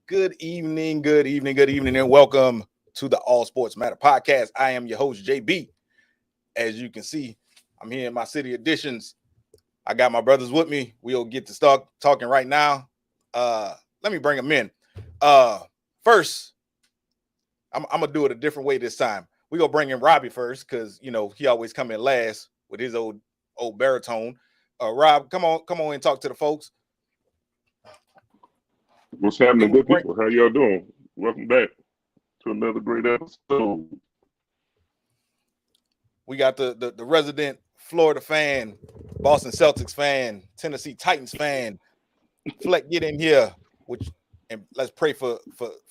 Good evening, and welcome to the All Sports Matter podcast. I am your host, JB. As you can see, I'm here in my city editions. I got my brothers with me. We'll get to start talking right now. Let me bring them in. First, I'm gonna do it a different way this time. We gonna bring in Robbie first because he always come in last with his old baritone. Rob, come on and talk to the folks. What's happening, good people? How y'all doing? Welcome back to another great episode. We got the resident Florida fan, Boston Celtics fan, Tennessee Titans fan. Fleck, get in here, and let's pray for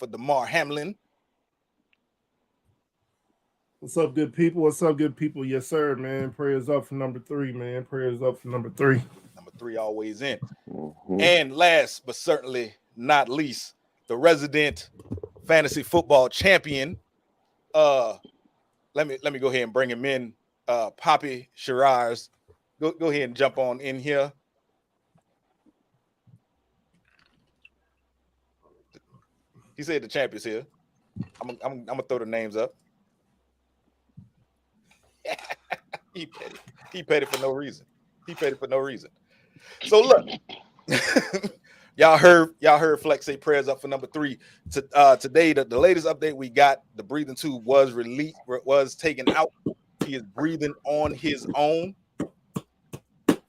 Damar Hamlin. What's up, good people? Yes, sir, man. Prayers up for number 3, man. Prayers up for number 3. Number 3 always in. And last but certainly not least, the resident fantasy football champion. Let me go ahead and bring him in. Poppy Shiraz. Go ahead and jump on in here. He said the champion's here. I'm gonna throw the names up. He petty for no reason. So look, y'all heard Flex say prayers up for number 3. Today, the latest update we got, the breathing tube was taken out. He is breathing on his own.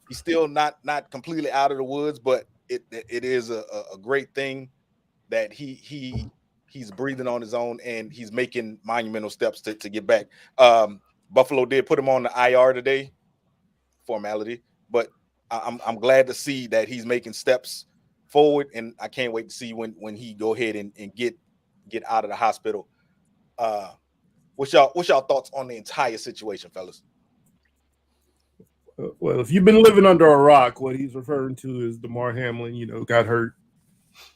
He's still not completely out of the woods, but it is a great thing that he's breathing on his own and he's making monumental steps to get back. Buffalo did put him on the IR today, formality, but I'm glad to see that he's making steps forward, and I can't wait to see when he go ahead and get out of the hospital. What's y'all thoughts on the entire situation, fellas? Well, if you've been living under a rock, what he's referring to is Damar Hamlin, got hurt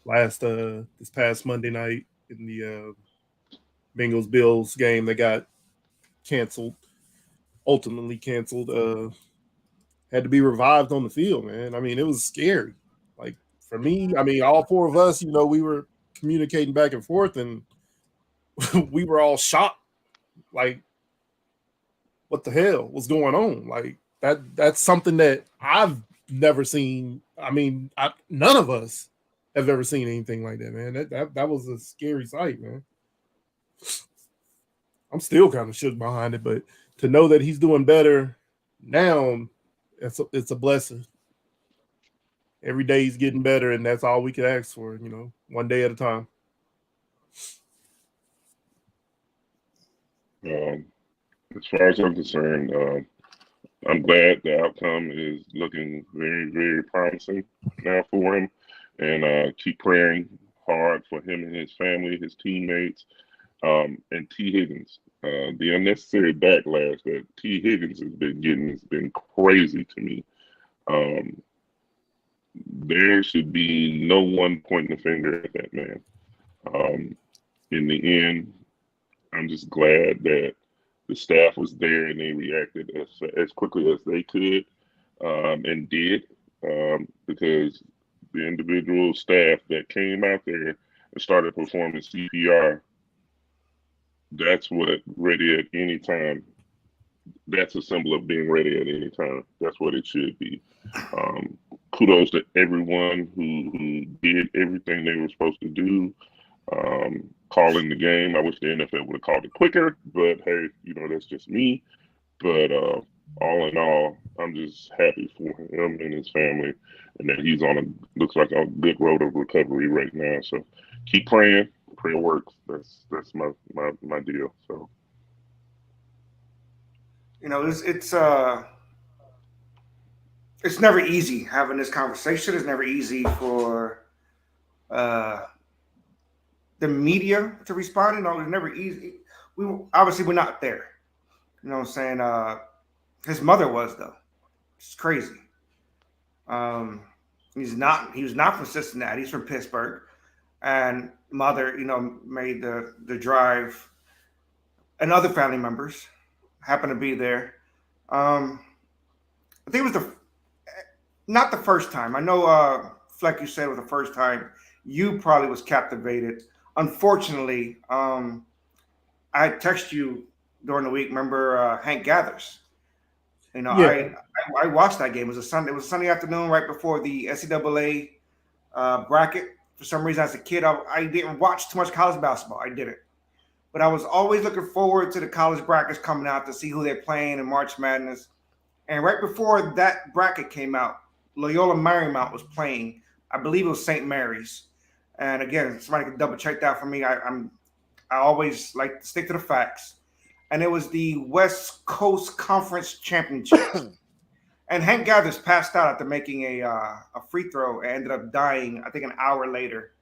this past Monday night in the Bengals-Bills game that got ultimately canceled. Had to be revived on the field, man. I mean, it was scary. Like, for me, all 4 of us, we were communicating back and forth, and we were all shocked. Like, what the hell was going on? Like, that's something that I've never seen. None of us have ever seen anything like that, man. That was a scary sight, man. I'm still kind of shook behind it, but to know that he's doing better now, it's a blessing. Every day he's getting better, and that's all we could ask for, one day at a time. As far as I'm concerned, I'm glad the outcome is looking very, very promising now for him, and keep praying hard for him and his family, his teammates, and T. Higgins. The unnecessary backlash that T. Higgins has been getting has been crazy to me. There should be no one pointing the finger at that man. In the end, I'm just glad that the staff was there and they reacted as quickly as they could, and did, because the individual staff that came out there and started performing CPR, that's what ready at any time. That's a symbol of being ready at any time. That's what it should be. Kudos to everyone who did everything they were supposed to do. Calling the game. I wish the NFL would have called it quicker, but hey, that's just me. But all in all, I'm just happy for him and his family, and that he's looks like a good road of recovery right now. So keep praying. Prayer works. That's my deal. So it's never easy having this conversation. It's never easy for the media to respond. It's never easy. We're not there. You know what I'm saying? His mother was, though. It's crazy. He was not from Cincinnati. He's from Pittsburgh. And mother, made the drive, and other family members happened to be there. I think it was not the first time. I know Fleck, you said it was the first time you probably was captivated. Unfortunately, I text you during the week. Remember Hank Gathers? You know, Yeah, I watched that game. It was a Sunday. It was a Sunday afternoon, right before the NCAA bracket. For some reason, as a kid, I didn't watch too much college basketball. I didn't, but I was always looking forward to the college brackets coming out to see who they're playing in March Madness. And right before that bracket came out, Loyola Marymount was playing. I believe it was St. Mary's. And again, somebody can double check that for me. I always like to stick to the facts. And it was the West Coast Conference Championship. And Hank Gathers passed out after making a free throw and ended up dying, I think, an hour later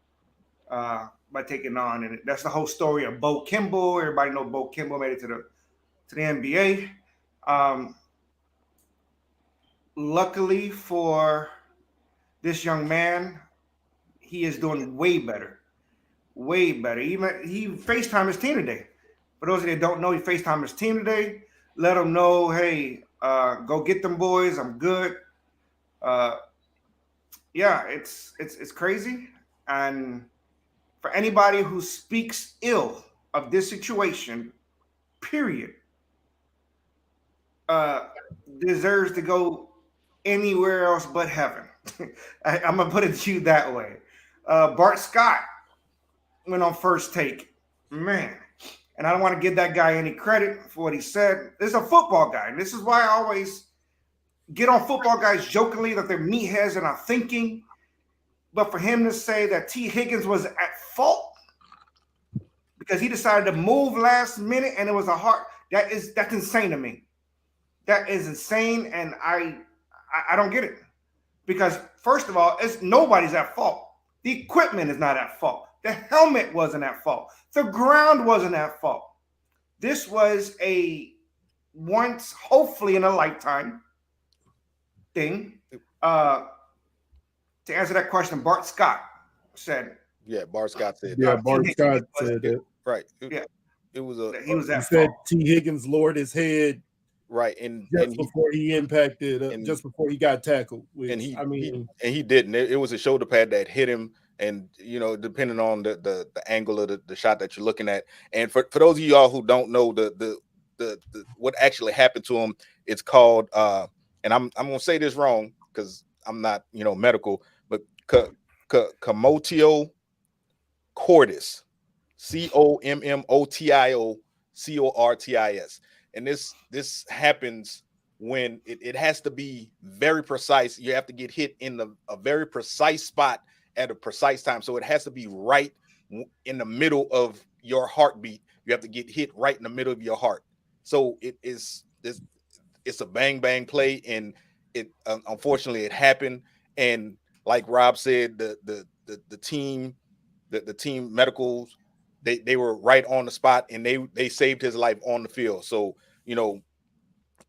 by taking on. And that's the whole story of Bo Kimball. Everybody know Bo Kimball made it to the NBA. Luckily for this young man, he is doing way better. Way better. Even he FaceTime his team today. For those of you that don't know, he FaceTime his team today. Let them know, hey, go get them boys. I'm good. Yeah, it's crazy. And for anybody who speaks ill of this situation, period, deserves to go anywhere else but heaven. I'm gonna put it to you that way. Bart Scott went on First Take, man, and I don't want to give that guy any credit for what he said. This is a football guy, and this is why I always get on football guys jokingly that they're meatheads and not thinking. But for him to say that T. Higgins was at fault because he decided to move last minute and it was that's insane to me. That is insane, and I don't get it. Because first of all, nobody's at fault. The equipment is not at fault. The helmet wasn't at fault. The ground wasn't at fault. This was a once, hopefully in a lifetime thing. To answer that question, Bart Scott said. Yeah, Bart Scott said. Yeah, Bart Scott said that. Right. It was a. He was at said fault. T. Higgins lowered his head. Right, before he impacted, just before he got tackled. He didn't. It was a shoulder pad that hit him, and depending on the angle of the shot that you're looking at, and for those of y'all who don't know the what actually happened to him, it's called and I'm gonna say this wrong because I'm not medical, but commotio cordis, COMMOTIO CORTIS. And this happens when it has to be very precise. You have to get hit in a very precise spot at a precise time. So it has to be right in the middle of your heartbeat. You have to get hit right in the middle of your heart. So it's a bang bang play, and it unfortunately it happened. And like Rob said, the team medicals, they were right on the spot, and they saved his life on the field. So,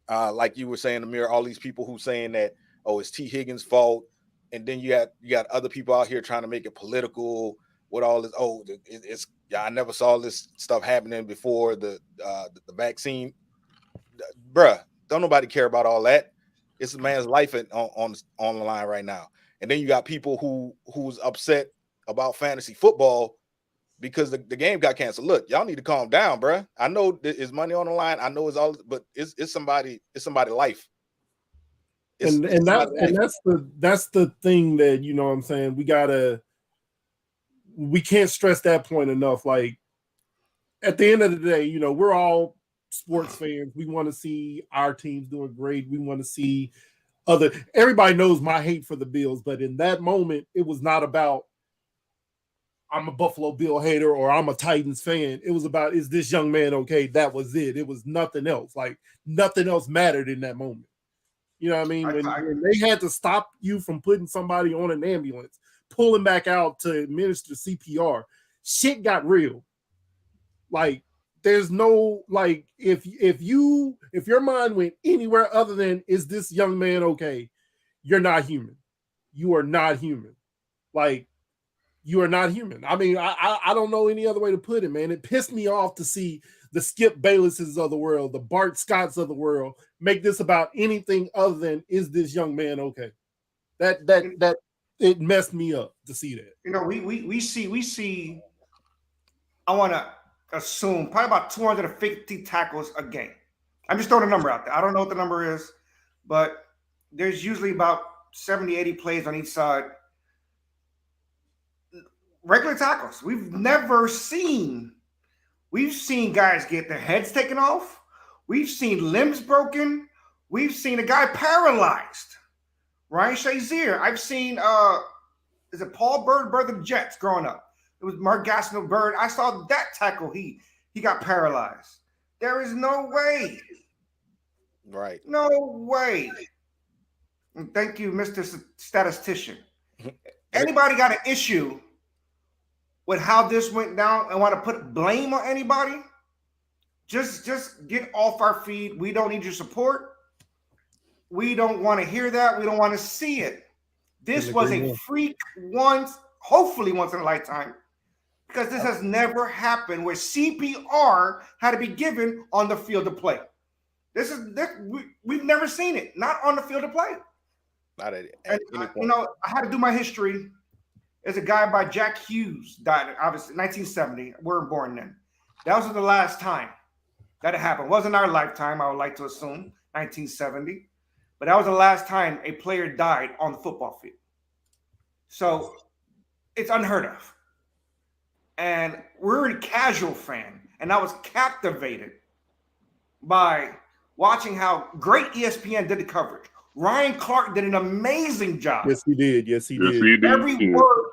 like you were saying, Amir, all these people who saying that, oh, it's T. Higgins' fault. And then you got other people out here trying to make it political with all this. Oh, I never saw this stuff happening before the vaccine. Bruh, don't nobody care about all that. It's a man's life on the line right now. And then you got people who's upset about fantasy football because the game got canceled. Look, y'all need to calm down, bruh. I know there's money on the line. I know it's all, but it's somebody's life. That's the thing that, what I'm saying, we can't stress that point enough. Like, at the end of the day, we're all sports fans. We want to see our teams doing great. We want to see everybody knows my hate for the Bills, but in that moment, it was not about I'm a Buffalo Bill hater or I'm a Titans fan. It was about, is this young man okay? That was it. It was nothing else. Like, nothing else mattered in that moment. You know what I mean? When they had to stop you from putting somebody on an ambulance, pulling back out to administer CPR, shit got real. Like, there's no, like, if your mind went anywhere other than, is this young man okay? You're not human. You are not human. Like, you are not human. I mean, I don't know any other way to put it, man. It pissed me off to see the Skip Baylesses of the world, the Bart Scotts of the world, make this about anything other than, is this young man okay? That it messed me up to see that. You know, we see. I want to assume probably about 250 tackles a game. I'm just throwing a number out there. I don't know what the number is, but there's usually about 70, 80 plays on each side. Regular tackles. We've seen guys get their heads taken off. We've seen limbs broken. We've seen a guy paralyzed. Ryan Shazier. I've seen is it Paul Bird of the Jets growing up? It was Mark Gastineau Bird. I saw that tackle. He got paralyzed. There is no way. Right. No way. And thank you, Mr. Statistician. Anybody got an issue with how this went down and want to put blame on anybody? Just get off our feed. We don't need your support. We don't want to hear that. We don't want to see it. This was a freak hopefully once in a lifetime, because this has never happened where CPR had to be given on the field of play. We've never seen it, not on the field of play. Not at any point. I had to do my history. There's a guy by Jack Hughes, died obviously 1970. We weren't born then. That was the last time that it happened. It wasn't our lifetime, I would like to assume, 1970. But that was the last time a player died on the football field. So it's unheard of. And we're a casual fan, and I was captivated by watching how great ESPN did the coverage. Ryan Clark did an amazing job. Yes, he did. Every word,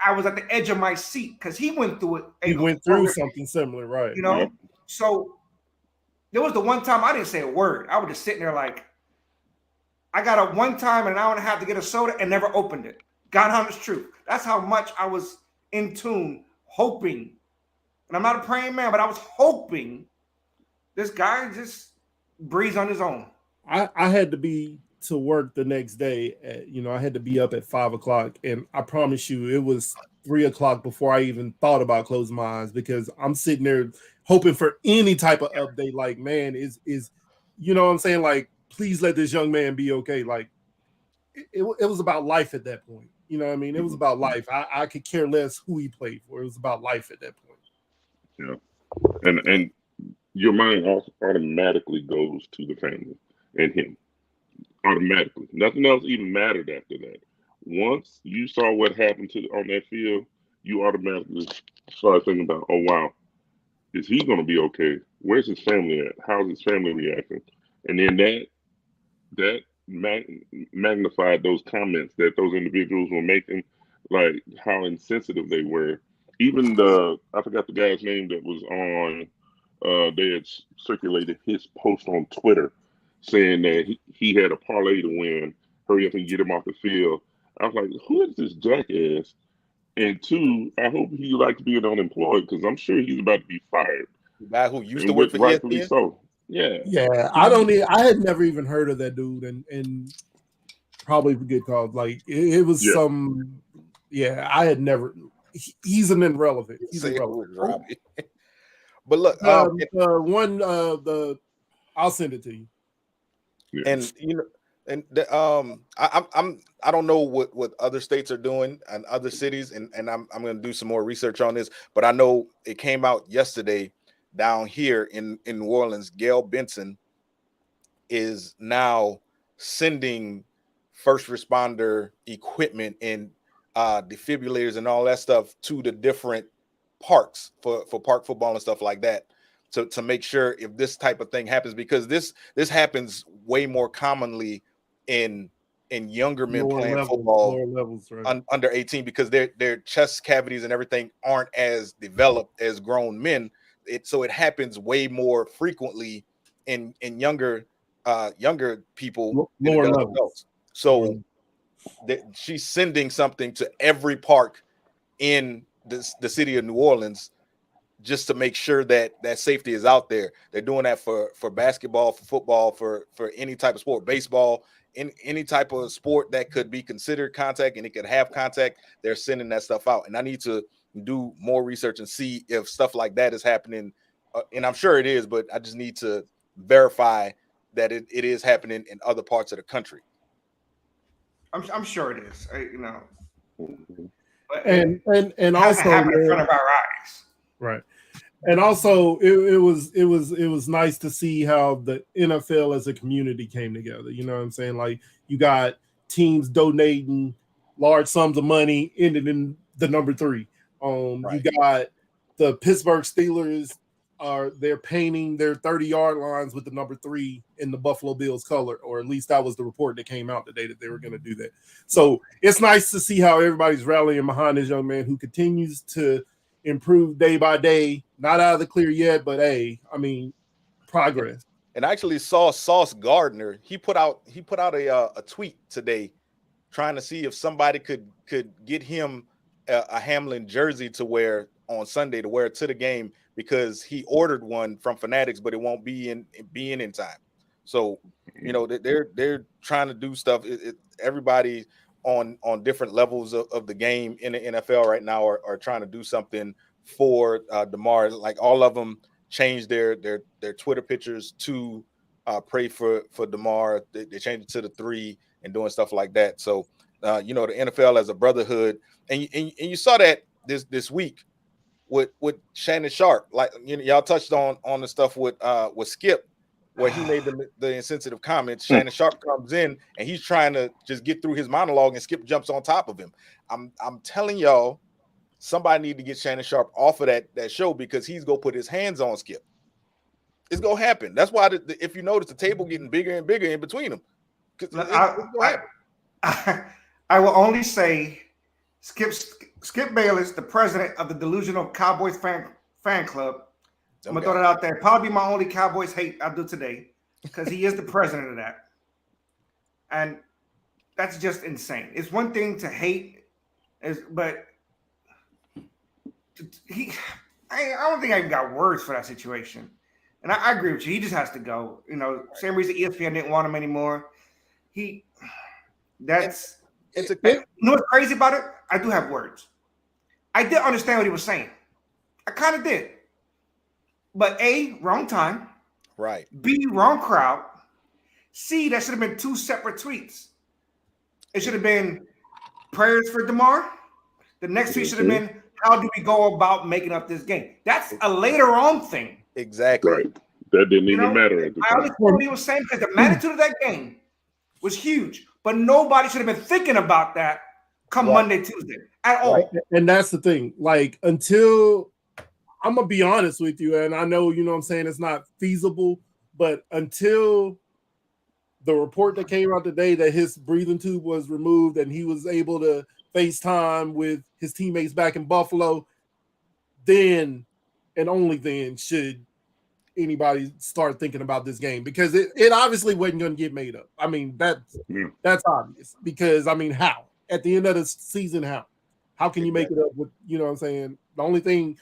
I was at the edge of my seat because he went through it. He went through something similar, right? So there was the one time I didn't say a word. I was just sitting there like, I got a one time and an hour and a half to get a soda and never opened it. God honest truth. That's how much I was in tune, hoping. And I'm not a praying man, but I was hoping this guy just breathes on his own. I had to be to work the next day. I had to be up at 5:00, and I promise you, it was 3:00 before I even thought about closing my eyes, because I'm sitting there hoping for any type of update. Like, man, is you know what I'm saying? Like, please let this young man be okay. Like, it was about life at that point. You know what I mean? It was about life. I could care less who he played for. It was about life at that point. Yeah, and your mind automatically goes to the family and him. Automatically. Nothing else even mattered after that. Once you saw what happened on that field, you automatically started thinking about, oh, wow, is he going to be okay? Where's his family at? How's his family reacting? And then that magnified those comments that those individuals were making, like how insensitive they were. Even I forgot the guy's name that was on, they had circulated his post on Twitter saying that he had a parlay to win, hurry up and get him off the field. I was like, who is this jackass? And two, I hope he likes being unemployed, because I'm sure he's about to be fired. The guy who used to work for ESPN? So. Yeah. I had never even heard of that dude, and probably get called. Like, it was some. Yeah, I had never. He's an irrelevant. He's irrelevant. But look, I'll send it to you. And I don't know what other states are doing and other cities, and I'm going to do some more research on this. But I know it came out yesterday down here in New Orleans. Gail Benson is now sending first responder equipment and defibrillators and all that stuff to the different parks for park football and stuff like that, to make sure if this type of thing happens, because this happens way more commonly in younger men playing football, lower levels, right? Under 18, because their chest cavities and everything aren't as developed as grown men. So it happens way more frequently in younger people, lower levels. Adults. So she's sending something to every park in the city of New Orleans, just to make sure that safety is out there. They're doing that for basketball, for football, for any type of sport, baseball, in any type of sport that could be considered contact and it could have contact. They're sending that stuff out. And I need to do more research and see if stuff like that is happening. And I'm sure it is, but I just need to verify that it is happening in other parts of the country. I'm sure it is. But and it hasn't also, happened in man, front of our eyes. right. And also, it was nice to see how the NFL as a community came together. You know what I'm saying? Like, you got teams donating large sums of money, ended in the number 3. You got the Pittsburgh Steelers they're painting their 30-yard lines with the number 3 in the Buffalo Bills color, or at least that was the report that came out today that they were going to do that. So it's nice to see how everybody's rallying behind this young man who continues to improve day by day. Not out of the clear yet, but hey, I mean, progress. And I actually saw Sauce Gardner. He put out a tweet today, trying to see if somebody could get him a Hamlin jersey to wear on Sunday, to wear to the game, because he ordered one from Fanatics, but it won't be in time. So, you know, they're trying to do stuff. Everybody on different levels of the game in the NFL right now are trying to do something for DeMar. Like, all of them changed their Twitter pictures to pray for DeMar. They changed it to the 3 and doing stuff like that. So, you know, the NFL as a brotherhood, and you saw that this week with Shannon Sharp. Like, you know, y'all touched on the stuff with Skip, where he made the insensitive comments. Shannon Sharp comes in and he's trying to just get through his monologue, and Skip jumps on top of him. I'm telling y'all, somebody need to get Shannon Sharp off of that show, because he's gonna put his hands on Skip. It's gonna happen. That's why if you notice, the table getting bigger and bigger in between them. I will only say Skip Bayless, the president of the Delusional Cowboys fan club. I'm gonna throw that out there. Probably my only Cowboys hate I'll do today, because he is the president of that, and that's just insane. It's one thing to hate, but I don't think I even got words for that situation. And I agree with you. He just has to go. You know, same reason ESPN didn't want him anymore. You know what's crazy about it? I do have words. I did understand what he was saying. I kind of did. But A, wrong time. Right. B, wrong crowd. C, that should have been 2 separate tweets. It should have been prayers for DeMar. The next tweet should have been, how do we go about making up this game? That's a later on thing. Exactly. Right. That didn't even matter at the I time. understand what he was saying, because the magnitude of that game was huge. But nobody should have been thinking about that come Monday, Tuesday at all. And that's the thing. Like, until, I'm going to be honest with you, and I know, you know what I'm saying, it's not feasible, but until the report that came out today that his breathing tube was removed and he was able to FaceTime with his teammates back in Buffalo, then and only then should anybody start thinking about this game, because it obviously wasn't going to get made up. I mean, that's obvious, because, I mean, how? At the end of the season, how can you make it up with, you know what I'm saying? The only thing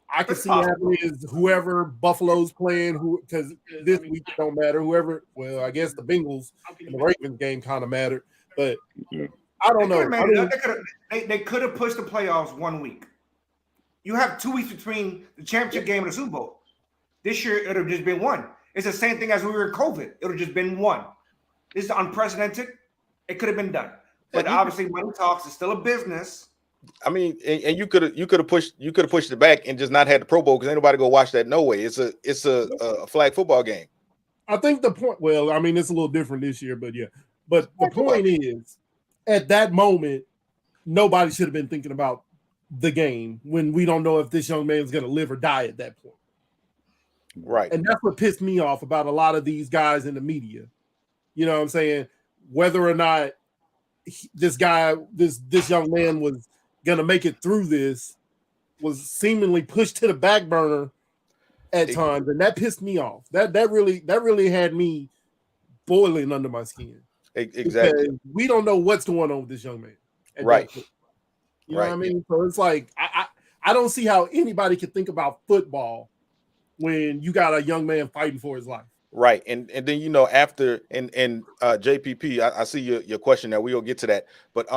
I can see happening is whoever Buffalo's playing, because this week it don't matter. Whoever, well, I guess the Bengals and the Ravens game kind of mattered, but I don't know. They could have pushed the playoffs 1 week. You have 2 weeks between the championship game and the Super Bowl. This year, it would have just been 1. It's the same thing as we were in COVID. It would have just been 1. This is unprecedented. It could have been done. But obviously, money talks. Is still a business. I mean, and you could have pushed it back and just not had the Pro Bowl, because ain't nobody go watch that no way. It's a flag football game. I think the point. Well, I mean, it's a little different this year, but yeah. But the point is, at that moment, nobody should have been thinking about the game when we don't know if this young man is going to live or die at that point. Right. And that's what pissed me off about a lot of these guys in the media. You know what I'm saying? Whether or not this young man was going to make it through this was seemingly pushed to the back burner at times. And that pissed me off. That really had me boiling under my skin. Exactly. Because we don't know what's going on with this young man. Right. You know what I mean? So it's like, I don't see how anybody can think about football when you got a young man fighting for his life. Right. And then, you know, after and JPP, I see your question there. We'll get to that. But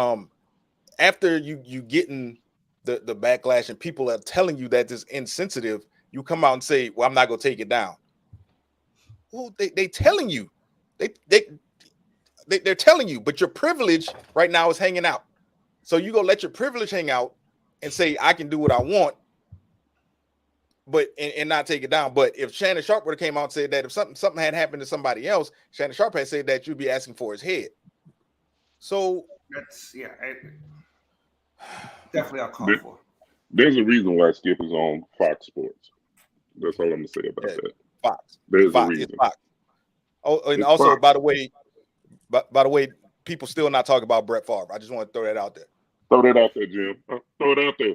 after you getting the backlash and people are telling you that it's insensitive, you come out and say, well, I'm not gonna take it down. Well, they telling you. They're telling you, but your privilege right now is hanging out. So you go let your privilege hang out and say I can do what I want, but and not take it down. But if Shannon Sharp would have came out and said that if something had happened to somebody else, Shannon Sharp had said that you'd be asking for his head. So that's definitely a call for. There's a reason why Skip is on Fox Sports. That's all I'm gonna say about that. Fox. There's Fox. a reason. It's Fox. Oh, and It's also, Fox. by the way, people still not talking about Brett Favre. I just want to throw that out there. Throw that out there, Jim. Throw it out there.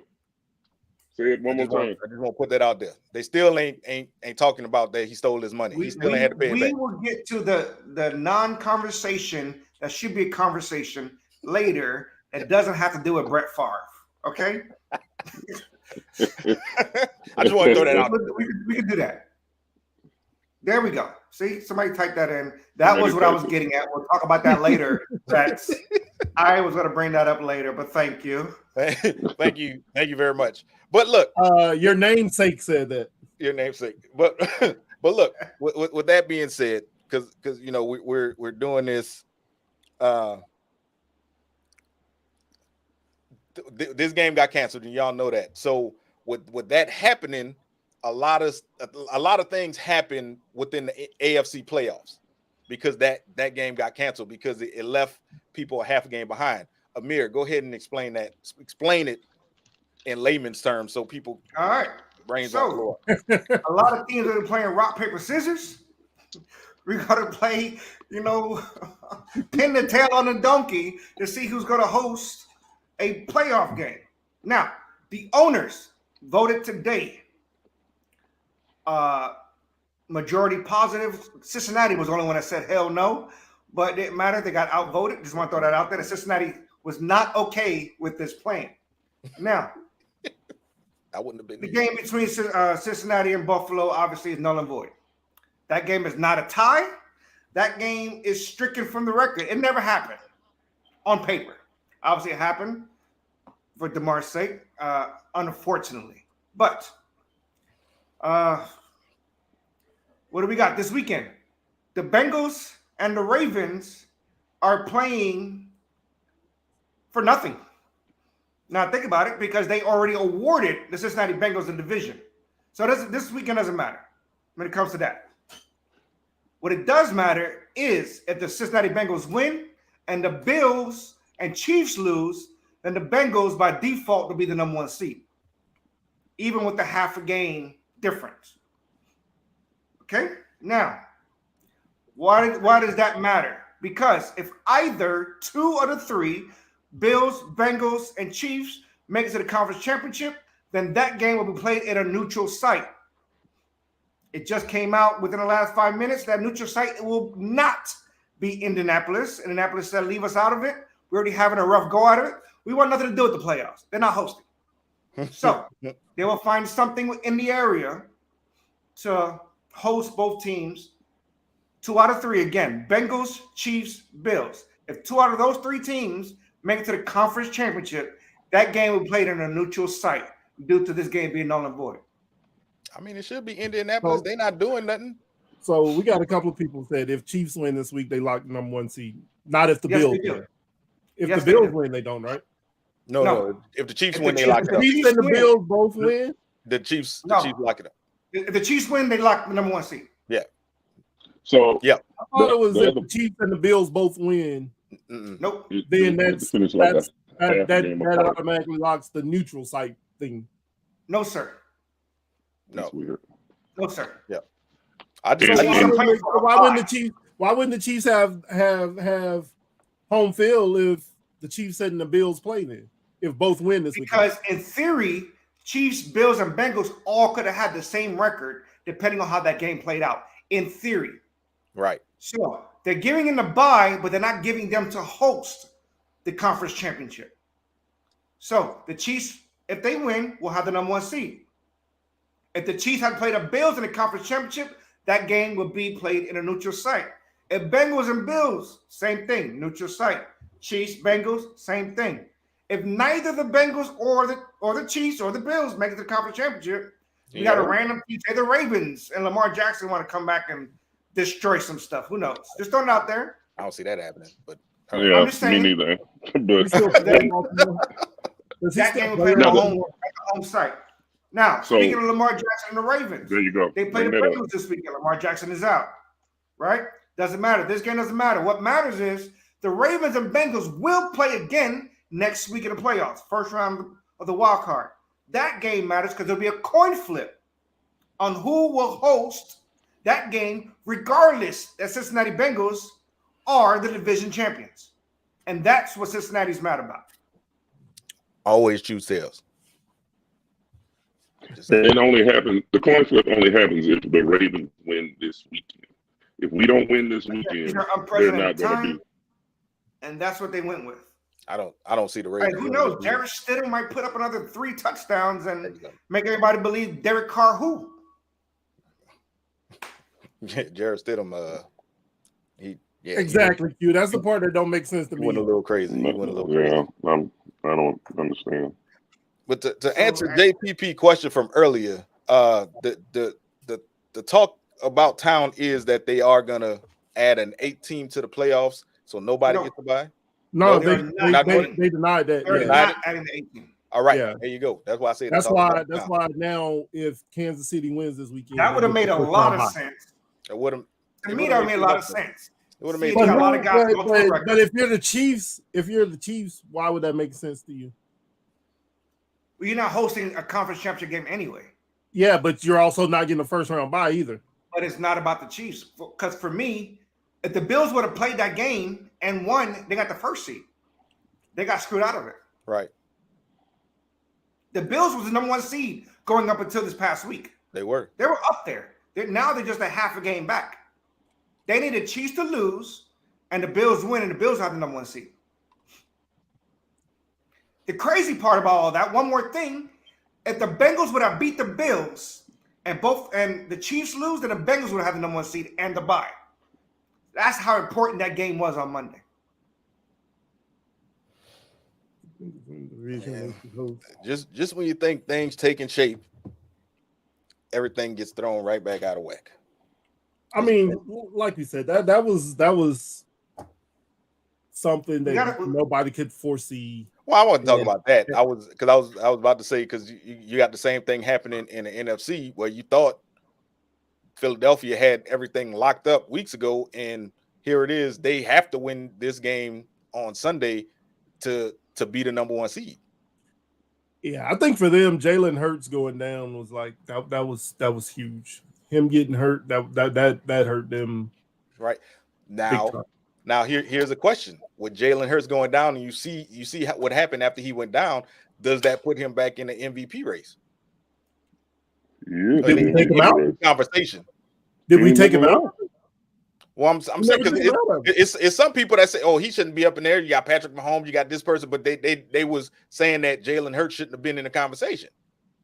Say it one more time. I just want to put that out there. They still ain't talking about that he stole his money. He still ain't had to pay it back. We will get to the non-conversation that should be a conversation later. It doesn't have to do with Brett Favre. Okay. I just want to throw that out. We can do that. There we go. See, somebody typed that in. That was what I was getting at. We'll talk about that later. I was going to bring that up later, but thank you. Thank you very much. But look, your namesake said that. Your namesake. But look, with that being said, because you know we're doing this. This game got canceled, and y'all know that. So with that happening, a lot of things happen within the AFC playoffs because that game got canceled because it left people a half a game behind. Amir, go ahead and explain that. Explain it in layman's terms so people. All right. Brains on the floor. A lot of teams are playing rock paper scissors. We got to play, pin the tail on the donkey to see who's going to host a playoff game. Now, the owners voted today. Majority positive. Cincinnati was the only one that said hell no, but it didn't matter. They got outvoted. Just want to throw that out there. Cincinnati was not okay with this plan. Now, I wouldn't have been. The game between Cincinnati and Buffalo obviously is null and void. That game is not a tie. That game is stricken from the record. It never happened on paper. Obviously, it happened for DeMar's sake, unfortunately. But what do we got this weekend? The Bengals and the Ravens are playing for nothing. Now, think about it, because they already awarded the Cincinnati Bengals the division. So this weekend doesn't matter when it comes to that. What it does matter is if the Cincinnati Bengals win and the Bills and Chiefs lose, then the Bengals by default will be the number 1 seed, even with the half a game difference. Okay? Now, why does that matter? Because if either 2 of the 3, Bills, Bengals, and Chiefs, make it to the conference championship, then that game will be played at a neutral site. It just came out within the last 5 minutes. That neutral site will not be Indianapolis. Indianapolis said, leave us out of it. We're already having a rough go out of it. We want nothing to do with the playoffs. They're not hosting. So they will find something in the area to host both teams. 2 out of 3, again, Bengals, Chiefs, Bills. If 2 out of those 3 teams make it to the conference championship, that game will be played in a neutral site due to this game being null and void. I mean, it should be Indianapolis. They're not doing nothing. So we got a couple of people said if Chiefs win this week, they lock the number 1 seed. Not if the Bills win. If the Bills win, they don't, right? No. If the Chiefs win, they lock it up. If the Chiefs and the Bills both win, the Chiefs lock it up. If the Chiefs win, they lock the number 1 seed. Yeah. So yeah, I thought it was if the Chiefs and the Bills both win. Nope. Then that automatically locks the neutral site thing. No, sir. No. That's weird. No, sir. Yeah. Why wouldn't the Chiefs have home field if the Chiefs and the Bills play then? If both win this weekend? Because in theory, Chiefs, Bills, and Bengals all could have had the same record depending on how that game played out. In theory. Right. So they're giving them the bye, but they're not giving them to host the conference championship. So the Chiefs, if they win, will have the number 1 seed. If the Chiefs had played the Bills in the conference championship, that game would be played in a neutral site. If Bengals and Bills, same thing, neutral site. Chiefs, Bengals, same thing. If neither the Bengals or the Chiefs or the Bills make it to the conference championship, you got a random team, say the Ravens and Lamar Jackson want to come back and destroy some stuff. Who knows? Just throwing it out there. I don't see that happening, but Yeah, just me saying. neither. He But still play in Baltimore? Does he That still game play was in played at Baltimore? home site. Now, So- speaking of Lamar Jackson and the Ravens, there you go. they play the Bring that up. Bengals this weekend. Lamar Jackson is out, right? Doesn't matter. This game doesn't matter. What matters is the Ravens and Bengals will play again next week in the playoffs, first round of the wild card. That game matters because there'll be a coin flip on who will host that game, regardless that Cincinnati Bengals are the division champions. And that's what Cincinnati's mad about. Always choose tails. It only happens. The coin flip only happens if the Ravens win this weekend. If we don't win this These weekend, are they're unprecedented not going to time, be. and that's what they went with. I don't see the Hey, Ravens. who winning knows? this Jarrett Stidham might put up another 3 touchdowns and week. make everybody believe Derek Carr who? Jarrett Stidham, Exactly, Q. That's the part that don't make sense to he went a me. little crazy. He went a little crazy. Yeah, I don't understand. But to answer JPP question from earlier, the talk about town is that they are gonna add an 8 team to the playoffs, so nobody No. gets to buy. No, They're not they doing it. denied that. They're Yeah. not adding the 18. All right, Yeah. there you go. That's why I said That's it's all why. about That's town. why now, if Kansas City wins this weekend, That would have they made get a the first lot round of bye. sense. It would have. To me, that would have made a lot of sense. It would have See, made. they got a lot But, of guys but, go to the record. but if you're the Chiefs, why would that make sense to you? Well, you're not hosting a conference championship game anyway. Yeah, but you're also not getting a first round bye either. But it's not about the Chiefs. Because for me, if the Bills would have played that game and won, they got the first seed. They got screwed out of it. Right, The Bills was the number 1 seed going up until this past week. they were. They were up there. Now they're just a half a game back. They need the Chiefs to lose and the Bills win, and the Bills have the number 1 seed. The crazy part about all that, one more thing, if the Bengals would have beat the Bills and the Chiefs lose, then the Bengals would have the number 1 seed and the bye. That's how important that game was on Monday. Just when you think things taking shape, everything gets thrown right back out of whack. I mean, like you said, that was something that nobody could foresee. Well, I wasn't talking about that. I was about to say, because you got the same thing happening in the NFC where you thought Philadelphia had everything locked up weeks ago, and here it is. They have to win this game on Sunday to be the number 1 seed. Yeah, I think for them, Jalen Hurts going down was like that was huge. Him getting hurt, that hurt them. Right now, here's a question: with Jalen Hurts going down, and you see what happened after he went down, does that put him back in the MVP race? Yeah, Did we take him out? Conversation. Did we take him out? Well, I'm saying because it's some people that say, oh, he shouldn't be up in there. You got Patrick Mahomes, you got this person, but they was saying that Jalen Hurts shouldn't have been in the conversation.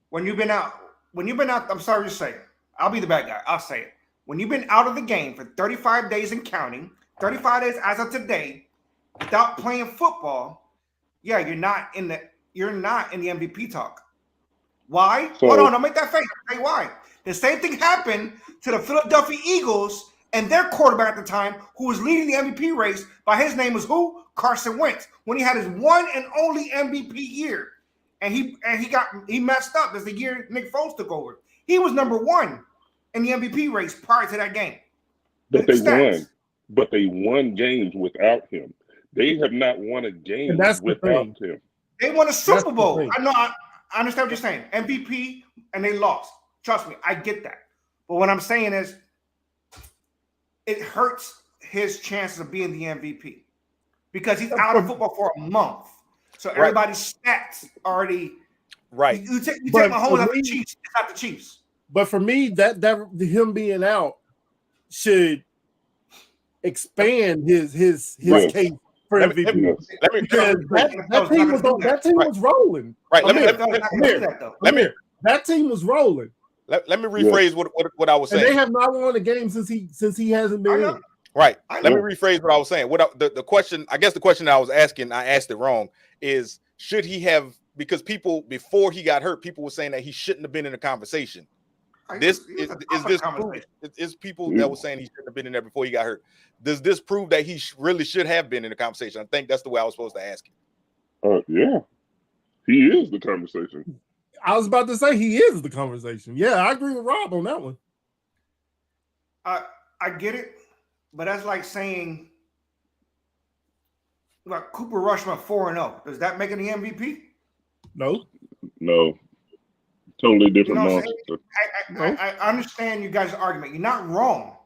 When you've been out, I'm sorry to say it. I'll be the bad guy. I'll say it. When you've been out of the game for 35 days and counting, 35 days as of today, without playing football, yeah, you're not in the MVP talk. Why? Hold on, don't make that face. I'll tell you why. The same thing happened to the Philadelphia Eagles and their quarterback at the time, who was leading the MVP race. By his name was who? Carson Wentz. When he had his one and only MVP year, and he messed up as the year Nick Foles took over. He was number 1 in the MVP race prior to that game. But they won games without him. They have not won a game without him. They won a Super Bowl. I know. I understand what you're saying. MVP, and they lost. Trust me, I get that. But what I'm saying is, it hurts his chances of being the MVP because he's out of football for a month. So everybody's stats already right. You take Mahomes out the Chiefs. It's not the Chiefs. But for me, that him being out should expand his case for MVP. That team was rolling. Right. That team was rolling. Let me rephrase what I was saying. And they have not won a game since he hasn't been in. Right. Let me rephrase what I was saying. The question, I guess the question I was asking, I asked it wrong, is should he have, because people before he got hurt, people were saying that he shouldn't have been in the conversation. this He was is a is topic this of proof? conversation. Is people that were saying he shouldn't have been in there before he got hurt? Does this prove that he really should have been in the conversation? I think that's the way I was supposed to ask you. Yeah, he is the conversation. I was about to say he is the conversation. Yeah, I agree with Rob on that one. I get it, but that's like saying like Cooper Rush went 4-0. Does that make him the MVP? No. No, totally different You know what I'm monster. I understand you guys' argument. You're not wrong,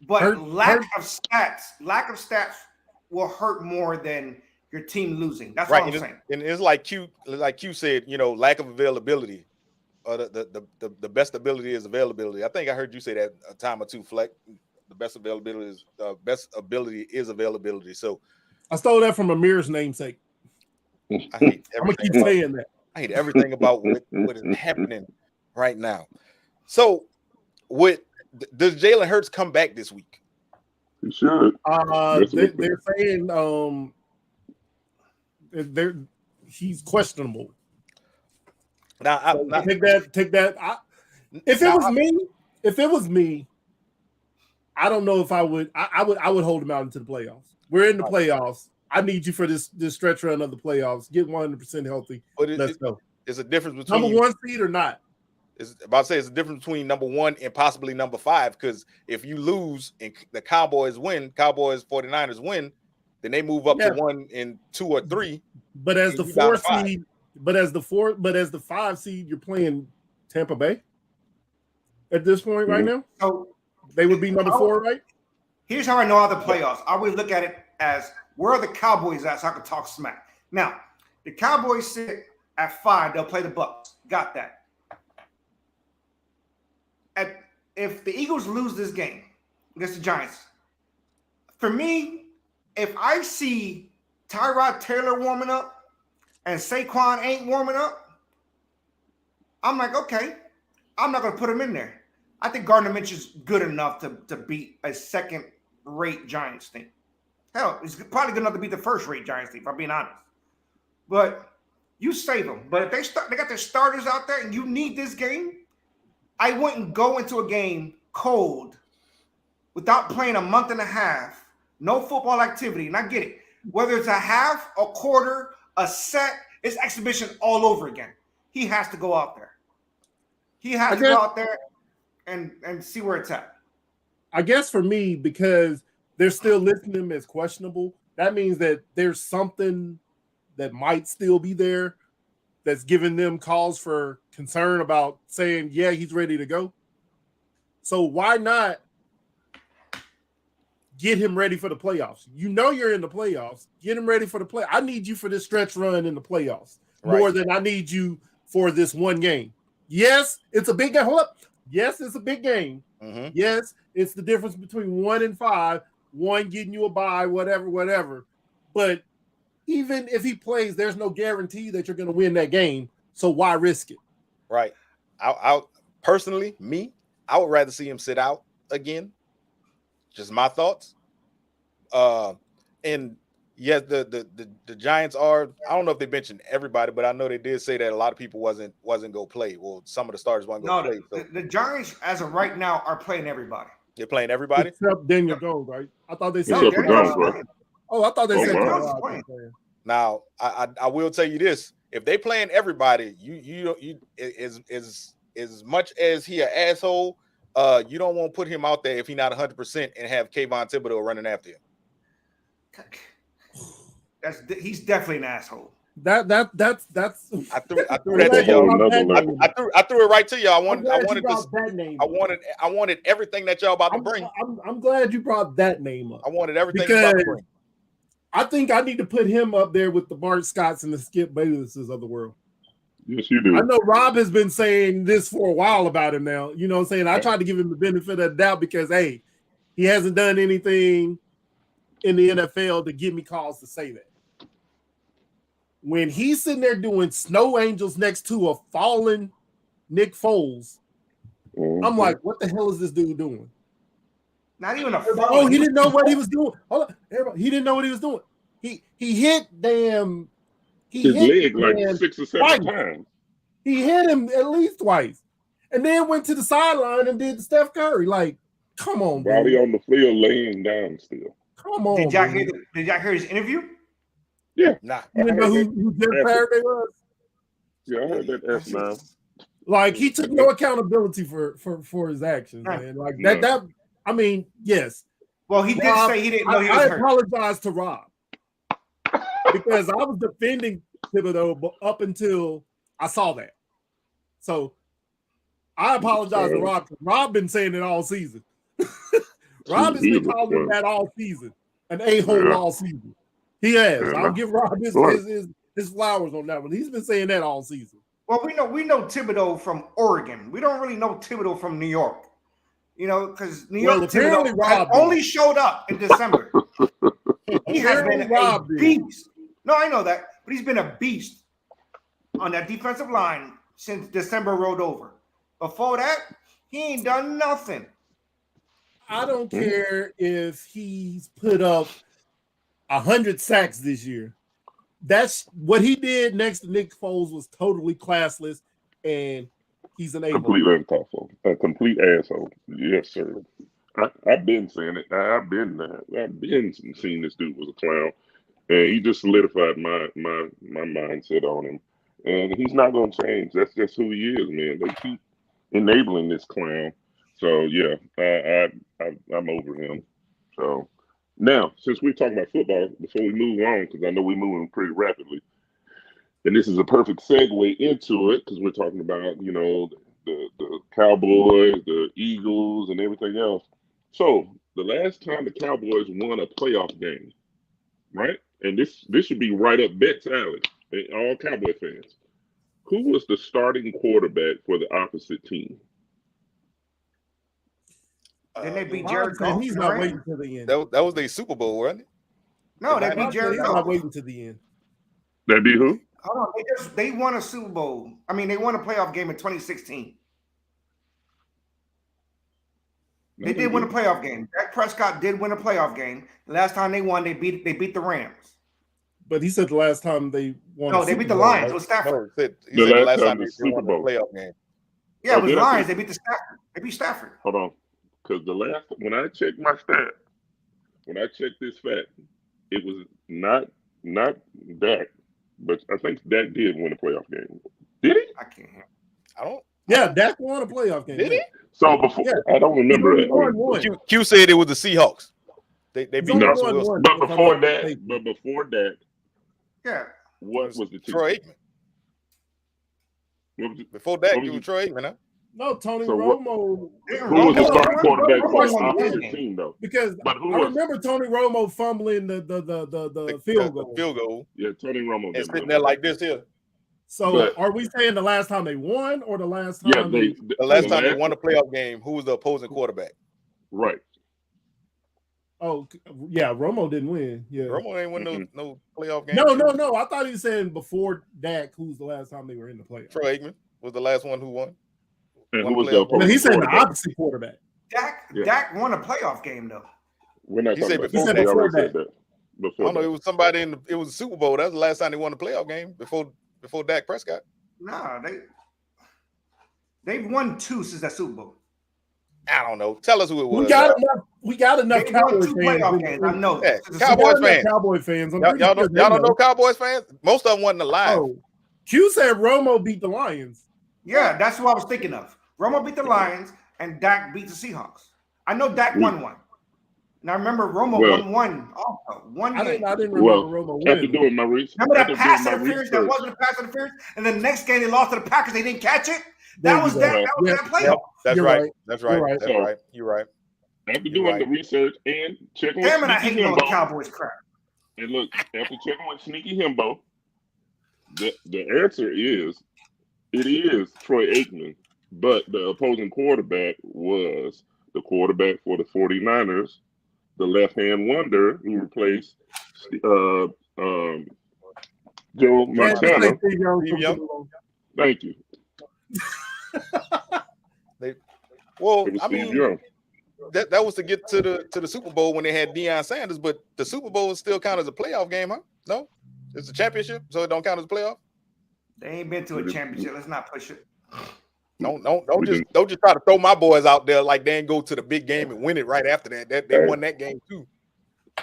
but lack of stats will hurt more than your team losing. That's Right, all I'm saying. and it's like Q said, lack of availability. The best ability is availability. I think I heard you say that a time or two, Fleck. The best ability is availability. So I stole that from Amir's namesake. I hate I'm gonna everything. keep saying that. I hate everything about what is happening right now. So, does Jalen Hurts come back this week? He should. They're saying he's questionable. Now, Take that. If it was me, I don't know if I would. I would hold him out into the playoffs. We're in the playoffs. I need you for this stretch run of the playoffs. Get 100% healthy. Let's go. It's a difference between number 1 seed or not. It's about to say it's a difference between number 1 and possibly number 5. Because if you lose and the Cowboys 49ers win, then they move up to 1 and 2 or 3. But as the 4 seed, but as the 5 seed, you're playing Tampa Bay at this point right now. So they would be number 4, right? Here's how I know how the playoffs. I always look at it as where are the Cowboys at so I can talk smack. Now, the Cowboys sit at 5. They'll play the Bucs. Got that. If the Eagles lose this game against the Giants, for me, if I see Tyrod Taylor warming up and Saquon ain't warming up, I'm like, okay, I'm not going to put him in there. I think Gardner Minshew's good enough to beat a second-rate Giants team. Hell, he's probably good enough to beat the first-rate Giants team, if I'm being honest. But you save them. But if they got their starters out there and you need this game, I wouldn't go into a game cold without playing a month and a half, no football activity. And I get it. Whether it's a half, a quarter, a set, it's exhibition all over again. He has to go out there. He has to go out there and see where it's at. I guess for me, because they're still listing him as questionable, that means that there's something that might still be there that's giving them cause for concern about saying, yeah, he's ready to go. So why not get him ready for the playoffs? You know you're in the playoffs. Get him ready for the play. I need you for this stretch run in the playoffs more than I need you for this one game. Yes, it's a big game. Hold up. Yes, it's a big game. Mm-hmm. Yes, it's the difference between 1 and 5, 1 getting you a bye, whatever. But even if he plays, there's no guarantee that you're going to win that game. So why risk it? Right. I personally, I would rather see him sit out again. Just my thoughts. And yes, the Giants are. I don't know if they mentioned everybody, but I know they did say that a lot of people wasn't go play. Well, some of the starters wasn't go play. So. The Giants, as of right now, are playing everybody. They're playing everybody except Daniel Jones, right? I thought they said Except for Jones, right? Oh, I thought they said Jones Jones. playing. Now, I will tell you this: if they playing everybody, you as much as he an asshole, you don't want to put him out there if he's not 100% and have Kayvon Thibodeau running after him. He's definitely an asshole. That's. I threw that to y'all. I threw it right to you. I wanted everything that y'all about to bring. I'm glad you brought that name up. I wanted everything about to bring. I think I need to put him up there with the Bart Scotts and the Skip Baylesses of the world. Yes, you do. I know Rob has been saying this for a while about him now. You know what I'm saying? I tried to give him the benefit of the doubt because, hey, he hasn't done anything in the NFL to give me cause to say that. When he's sitting there doing snow angels next to a fallen Nick Foles, I'm like, what the hell is this dude doing? Not even a Oh, he didn't know what he was doing. Hold on. Everybody, he didn't know what he was doing. He hit his leg like 6 or 7 times. He hit him at least twice. and then went to the sideline and did the Steph Curry. Like, come on, Body dude. on the field, laying down still. Come on. Did y'all dude. hear his interview? Yeah, Nah. You know who Jeff Faraday was? yeah, I heard that S9. Like, he took no accountability for his actions, man. Like that. I mean, yes. Well, he did Rob, say he didn't know he was I hurt. apologize to Rob because I was defending Thibodeau up until I saw that. So I apologize to Rob. Rob been saying it all season. Rob has been calling him that all season, an a-hole all season. He has. Yeah. I'll give Rob his flowers on that one. He's been saying that all season. Well, we know Thibodeau from Oregon. We don't really know Thibodeau from New York. You know, because New York Thibodeau has only showed up in December. He has been a beast. No, I know that, but he's been a beast on that defensive line since December rolled over. Before that, he ain't done nothing. I don't care if he's put up 100 sacks this year. That's what he did next to Nick Foles was totally classless, and he's an a-hole. Completely uncomfortable. A complete asshole. Yes, sir. I've been saying it. I've been seeing this dude was a clown, and he just solidified my mindset on him. And he's not going to change. That's just who he is, man. They keep enabling this clown. So yeah, I'm over him. So now, since we're talking about football, before we move on, because I know we're moving pretty rapidly, and this is a perfect segue into it, because we're talking about, you know, the Cowboys, the Eagles, and everything else. So the last time the Cowboys won a playoff game, right? And this should be right up Bet's alley, all Cowboy fans. Who was the starting quarterback for the opposite team? Didn't they beat Jared Goff? He's not waiting to the end. That was their Super Bowl, wasn't it? No, they beat Jared He's Goff. not waiting to the end. That'd be who? Hold on, they won a Super Bowl. I mean, they won a playoff game in 2016. They did win a playoff game. Dak Prescott did win a playoff game. The last time they won, they beat the Rams. But he said the last time they won. No, they beat the Lions with Stafford. No, he said the last time they won the playoff game. Yeah, it was Lions. They beat the Stafford. They beat Stafford. Hold on, because when I checked my stat, when I checked this fact, it was not Dak, but I think Dak did win a playoff game. Did he? I can't hear. I don't. Yeah, Dak won a playoff game. Did he? So before I don't remember it. Q said it was the Seahawks. They beat Russell Wilson. But before that, yeah, what was the team? Troy Aikman. Before that, it was Troy Aikman, huh? No, Tony Romo. Who was the starting quarterback for the opposite team, though? Because I remember Tony Romo fumbling the field goal. Field goal. Yeah, Tony Romo. And sitting there like this here. So are we saying the last time they won or the last time? Yeah, the last time they won a playoff game, who was the opposing quarterback? Right. Oh, yeah, Romo didn't win. Yeah, Romo ain't win no playoff game. No. I thought he was saying before Dak, who's the last time they were in the playoffs? Troy Aikman was the last one who won. And who was the opposing he said the opposite quarterback. Dak won a playoff game though. We're not talking about that. Before that. Before I don't know. It was somebody it was a Super Bowl. That was the last time they won a playoff game before Dak Prescott. Nah, they've won 2 since that Super Bowl. I don't know. Tell us who it was. We got enough Cowboys fans. I know. Yeah, Cowboys fans. Cowboy fans. Y'all don't know Cowboys fans? Most of them wasn't alive. Oh, Q said Romo beat the Lions. Yeah, that's what I was thinking of. Romo beat the Lions and Dak beat the Seahawks. I know Dak won one. And I remember Romo won one also. I didn't remember Romo winning. After doing my research. Remember that pass interference that wasn't a pass interference? And the next game they lost to the Packers. They didn't catch it? That was that playoff. Yep, that's right. That's right. Right. That's right. You're right. After doing the research and checking with Damn it, I hate all the Cowboys crap. And look, after checking with Sneaky Himbo, the answer is it is Troy Aikman, but the opposing quarterback was the quarterback for the 49ers, the left-hand wonder who replaced Joe Montana. Thank you. I mean, that was to get to the Super Bowl when they had Deion Sanders, but the Super Bowl still count as a playoff game, huh? No, it's a championship, so it don't count as a playoff. They ain't been to a championship. Let's not push it. Don't just try to throw my boys out there like they ain't go to the big game and win it right after that. They won that game too.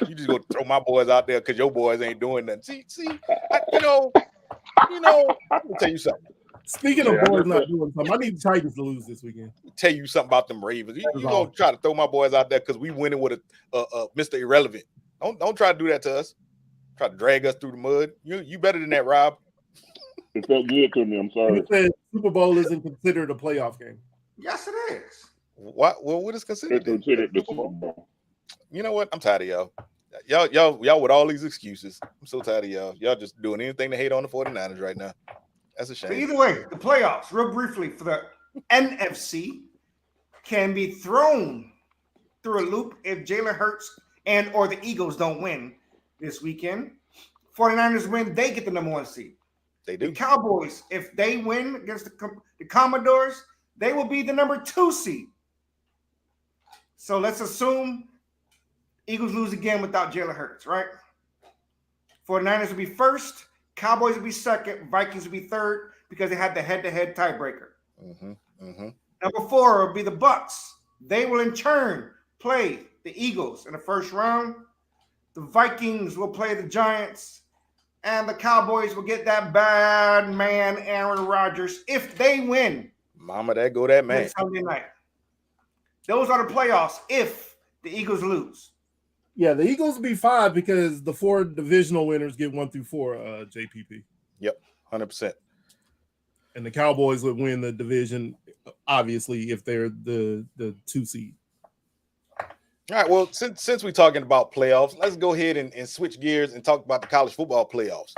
You just go throw my boys out there because your boys ain't doing nothing. See, you know. Let me tell you something. Speaking of boys not doing something, I need the Titans to lose this weekend. Tell you something about them Ravens. You gonna try to throw my boys out there because we winning with a Mr. Irrelevant. Don't try to do that to us. Try to drag us through the mud. You better than that, Rob. It felt good to me. I'm sorry. You said Super Bowl isn't considered a playoff game. Yes, it is. What is considered? It's considered the Super Bowl. You know what? I'm tired of y'all. Y'all with all these excuses. I'm so tired of y'all. Y'all just doing anything to hate on the 49ers right now. That's a shame. But either way, the playoffs, real briefly, for the NFC can be thrown through a loop if Jalen Hurts and or the Eagles don't win this weekend. 49ers win, they get the number 1 seed. They do. The Cowboys, if they win against the Commodores, they will be the number 2 seed. So let's assume Eagles lose again without Jalen Hurts, right? 49ers will be first, Cowboys will be second, Vikings will be third because they had the head-to-head tiebreaker. Number 4 will be the Bucks. They will in turn play the Eagles in the first round. The Vikings will play the Giants, and the Cowboys will get that bad man Aaron Rodgers if they win. Mama, that go that man. Sunday night. Those are the playoffs if the Eagles lose. Yeah, the Eagles will be 5 because the 4 divisional winners get 1 through 4, JPP. Yep, 100%. And the Cowboys would win the division, obviously, if they're the 2 seed. All right, well, since we're talking about playoffs, let's go ahead and switch gears and talk about the college football playoffs.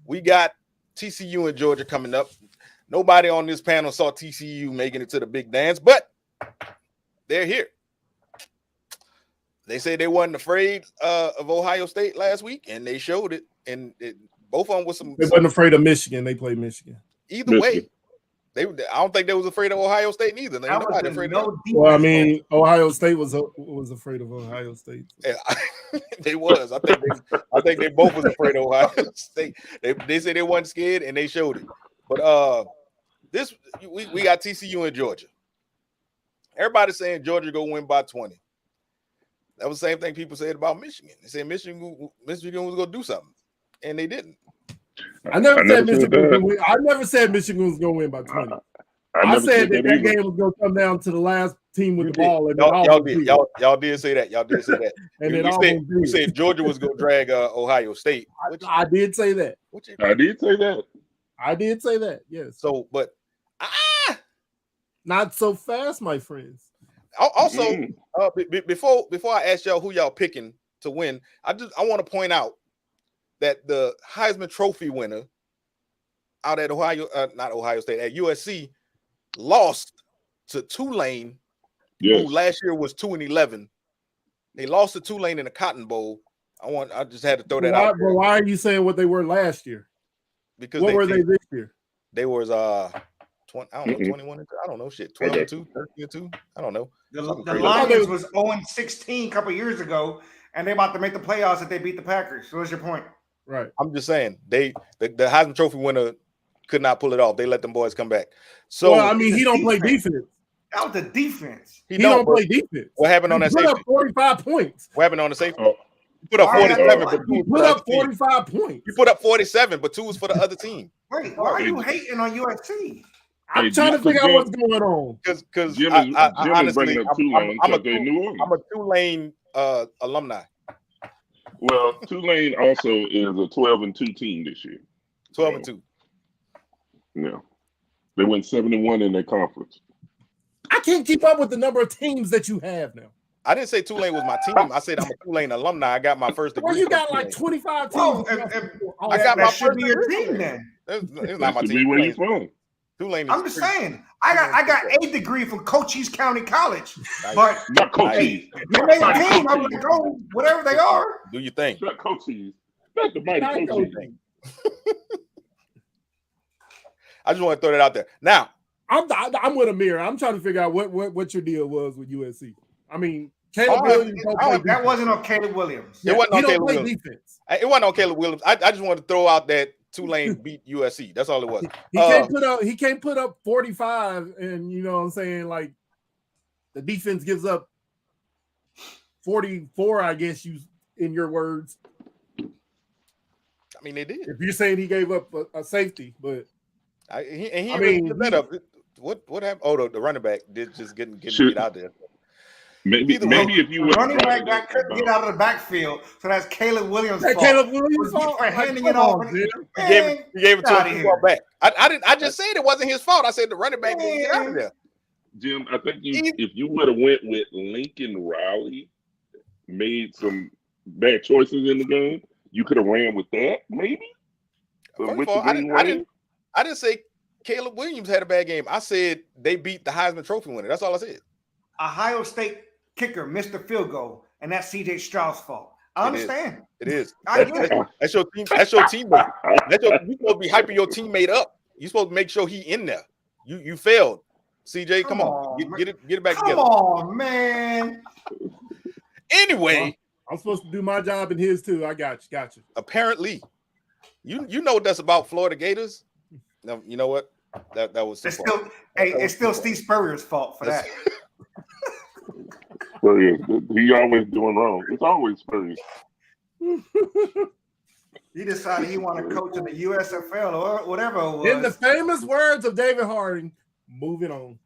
We got TCU and Georgia coming up. Nobody on this panel saw TCU making it to the big dance, but they're here. They say they wasn't afraid of Ohio State last week, and they showed it. And both of them was some. They wasn't afraid of Michigan. They played Michigan. Either way, I don't think they was afraid of Ohio State neither. They nobody afraid of. Well, I mean, Ohio State was afraid of Ohio State. Yeah, they was. I think they both was afraid of Ohio State. They said they wasn't scared, and they showed it. But we got TCU and Georgia. Everybody's saying Georgia go win by 20. That was the same thing people said about Michigan. They said Michigan was going to do something, and they didn't. I never said Michigan was going to win. I never said Michigan was going to win by 20. I said that game was going to come down to the last team with the ball. And y'all did say that. Y'all did say that. And you said Georgia was going to drag Ohio State. I did say that. I did say that. I did say that. Yes. So, but not so fast, my friends. Also, before I ask y'all who y'all picking to win, I want to point out that the Heisman Trophy winner out at not Ohio State, at USC, lost to Tulane, who last year was 2-11. They lost to Tulane in the Cotton Bowl. I just had to throw that out there. Why are you saying what they were last year? Because what were they this year? They was 20, I don't know, 21 and 2. I don't know shit. 12 and 2, 13 and 2. I don't know. The Lions was 0-16 a couple years ago, and they about to make the playoffs if they beat the Packers. So what's your point? Right. I'm just saying the Heisman Trophy winner could not pull it off. They let them boys come back. So well, I mean, he don't play defense. That was the defense. He don't play defense. What happened on that safety? Put up 45 points. What happened on the safety? You put up 47, but you put up 45 points. You put up 47, but 2 was for the other team. Wait, why are you hating on USC? I'm trying to figure out what's going on. Because Jim is bringing up Tulane because they're New Orleans. I'm a Tulane alumni. Well, Tulane also is a 12-2 team this year. 12-2. Yeah, they went 7-1 in their conference. I can't keep up with the number of teams that you have now. I didn't say Tulane was my team. I said I'm a Tulane alumni. I got my first degree. Well, you got like 25 teams. I got my first degree team then. It's not my team. Where you from? Tulane. I'm just saying. I got a degree from Cochise County College, but not Cochise. They made a team. I'm like, oh, whatever they are. Do you think? Not Cochise. Not the mighty Cochise. I just want to throw that out there. Now, I'm with Amir. I'm trying to figure out what your deal was with USC. I mean, Caleb Williams. That wasn't on Caleb Williams. It wasn't on Caleb Williams. Defense. It wasn't on Caleb Williams. I just wanted to throw out that Tulane beat USC. That's all it was. He can't put up 45, and you know what I'm saying, like the defense gives up 44, I guess you in your words. I mean, they did. If you're saying he gave up a safety, but he really give that up. What happened? Oh, the running back did just get out there. Maybe if you would running back couldn't get out of the backfield, so that's Caleb Williams' fault. Caleb Williams' fault for handing it off. He gave it to a football back. I just said it wasn't his fault. I said the running back didn't get out of there. Jim, I think if you would have went with Lincoln Riley, made some bad choices in the game, you could have ran with that, maybe. I didn't say Caleb Williams had a bad game. I said they beat the Heisman Trophy winner. That's all I said. Ohio State kicker missed the field goal, and that's C.J. Stroud's fault. I understand. It is. I get it. That's your team. That's your teammate. You're supposed to be hyping your teammate up. You're supposed to make sure he in there. You failed. CJ, come on. Get it back together. Come on, man. Anyway. I'm supposed to do my job and his too. I got you. Apparently. You know what that's about, Florida Gators? No, you know what? That was it's still Steve Spurrier's fault for that. Spurrier, he always doing wrong. It's always Spurrier. He decided he wanted to coach in the USFL or whatever it was. In the famous words of David Harding, moving on.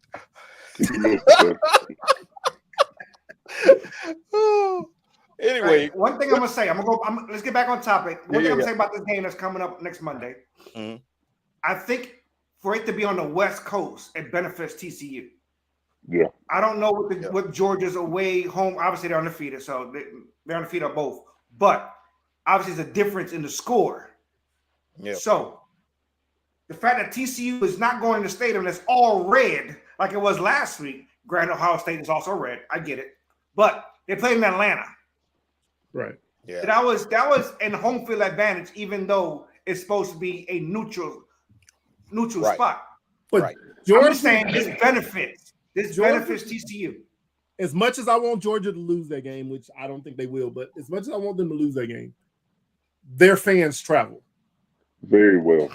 Anyway, one thing I'm gonna say, let's get back on topic. One thing I'm gonna say about this game that's coming up next Monday. Mm-hmm. I think for it to be on the West Coast, it benefits TCU. Yeah. I don't know what Georgia's away home. Obviously, they're undefeated, so they're undefeated on both. But obviously, there's a difference in the score. Yeah. So the fact that TCU is not going to the stadium that's all red like it was last week. Granted, Ohio State is also red. I get it, but they played in Atlanta. Right. Yeah. That was an home field advantage, even though it's supposed to be a neutral spot. But right. I'm just saying this benefits TCU. As much as I want Georgia to lose that game, which I don't think they will, but as much as I want them to lose that game, their fans travel. Very well.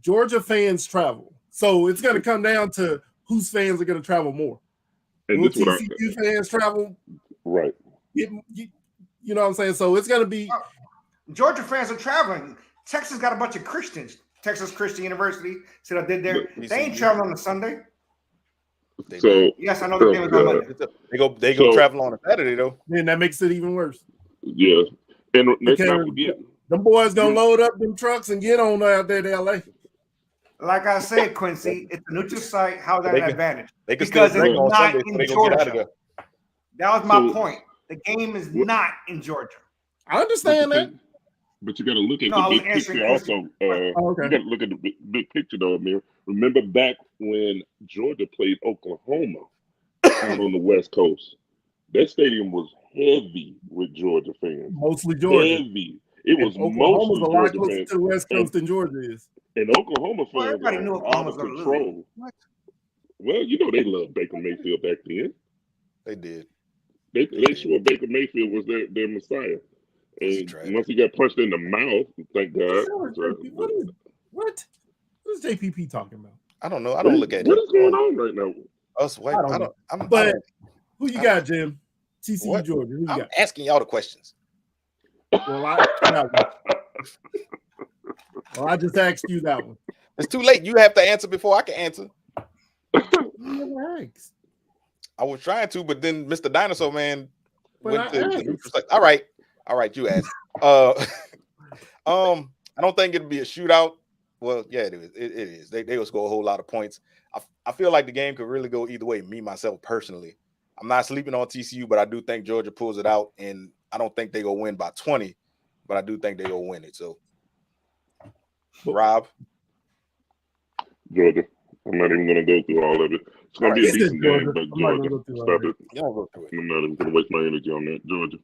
Georgia fans travel. So it's going to come down to whose fans are going to travel more. And will TCU fans travel? Right. You know what I'm saying? So it's going to be. Georgia fans are traveling. Texas got a bunch of Christians. Texas Christian University said I did there. They ain't traveling on a Sunday. So yes, I know the game is on Monday. They go travel on a Saturday though. Then that makes it even worse. Yeah, and let's not forget, them boys gonna load up them trucks and get on out there to LA. Like I said, Quincy, it's a neutral site. How's that an advantage? Because it's not Sunday, in Georgia. That was my point. The game is not in Georgia. I understand that. But you got to look at the big picture also. You got to look at the big picture, though, Amir. Remember back when Georgia played Oklahoma out on the West Coast? That stadium was heavy with Georgia fans. Mostly Georgia. Heavy. It was Oklahoma's mostly a lot Georgia closer fans. to the West Coast than Georgia is. And Oklahoma fans everybody knew out of control. Well, you know they loved Baker Mayfield back then. They did. They swore Baker Mayfield was their messiah. And once he got punched in the mouth, thank God. What is JPP talking about? I don't know. I don't look at it. What is going on right now? Us white. But who you got, Jim? TCU Georgia. Who you got? I'm asking y'all the questions. Well, I just asked you that one. It's too late. You have to answer before I can answer. I was trying to, but then Mr. Dinosaur Man went to all right, you asked. I don't think it'll be a shootout. Well, yeah, it is. It is. They will score a whole lot of points. I feel like the game could really go either way. Me, myself, personally. I'm not sleeping on TCU, but I do think Georgia pulls it out, and I don't think they go win by 20, but I do think they go win it. So, Rob? Georgia. I'm not even going to go through all of it. It's going to be a decent game, but Georgia. Stop it. I'm not even going to waste my energy on that. Georgia.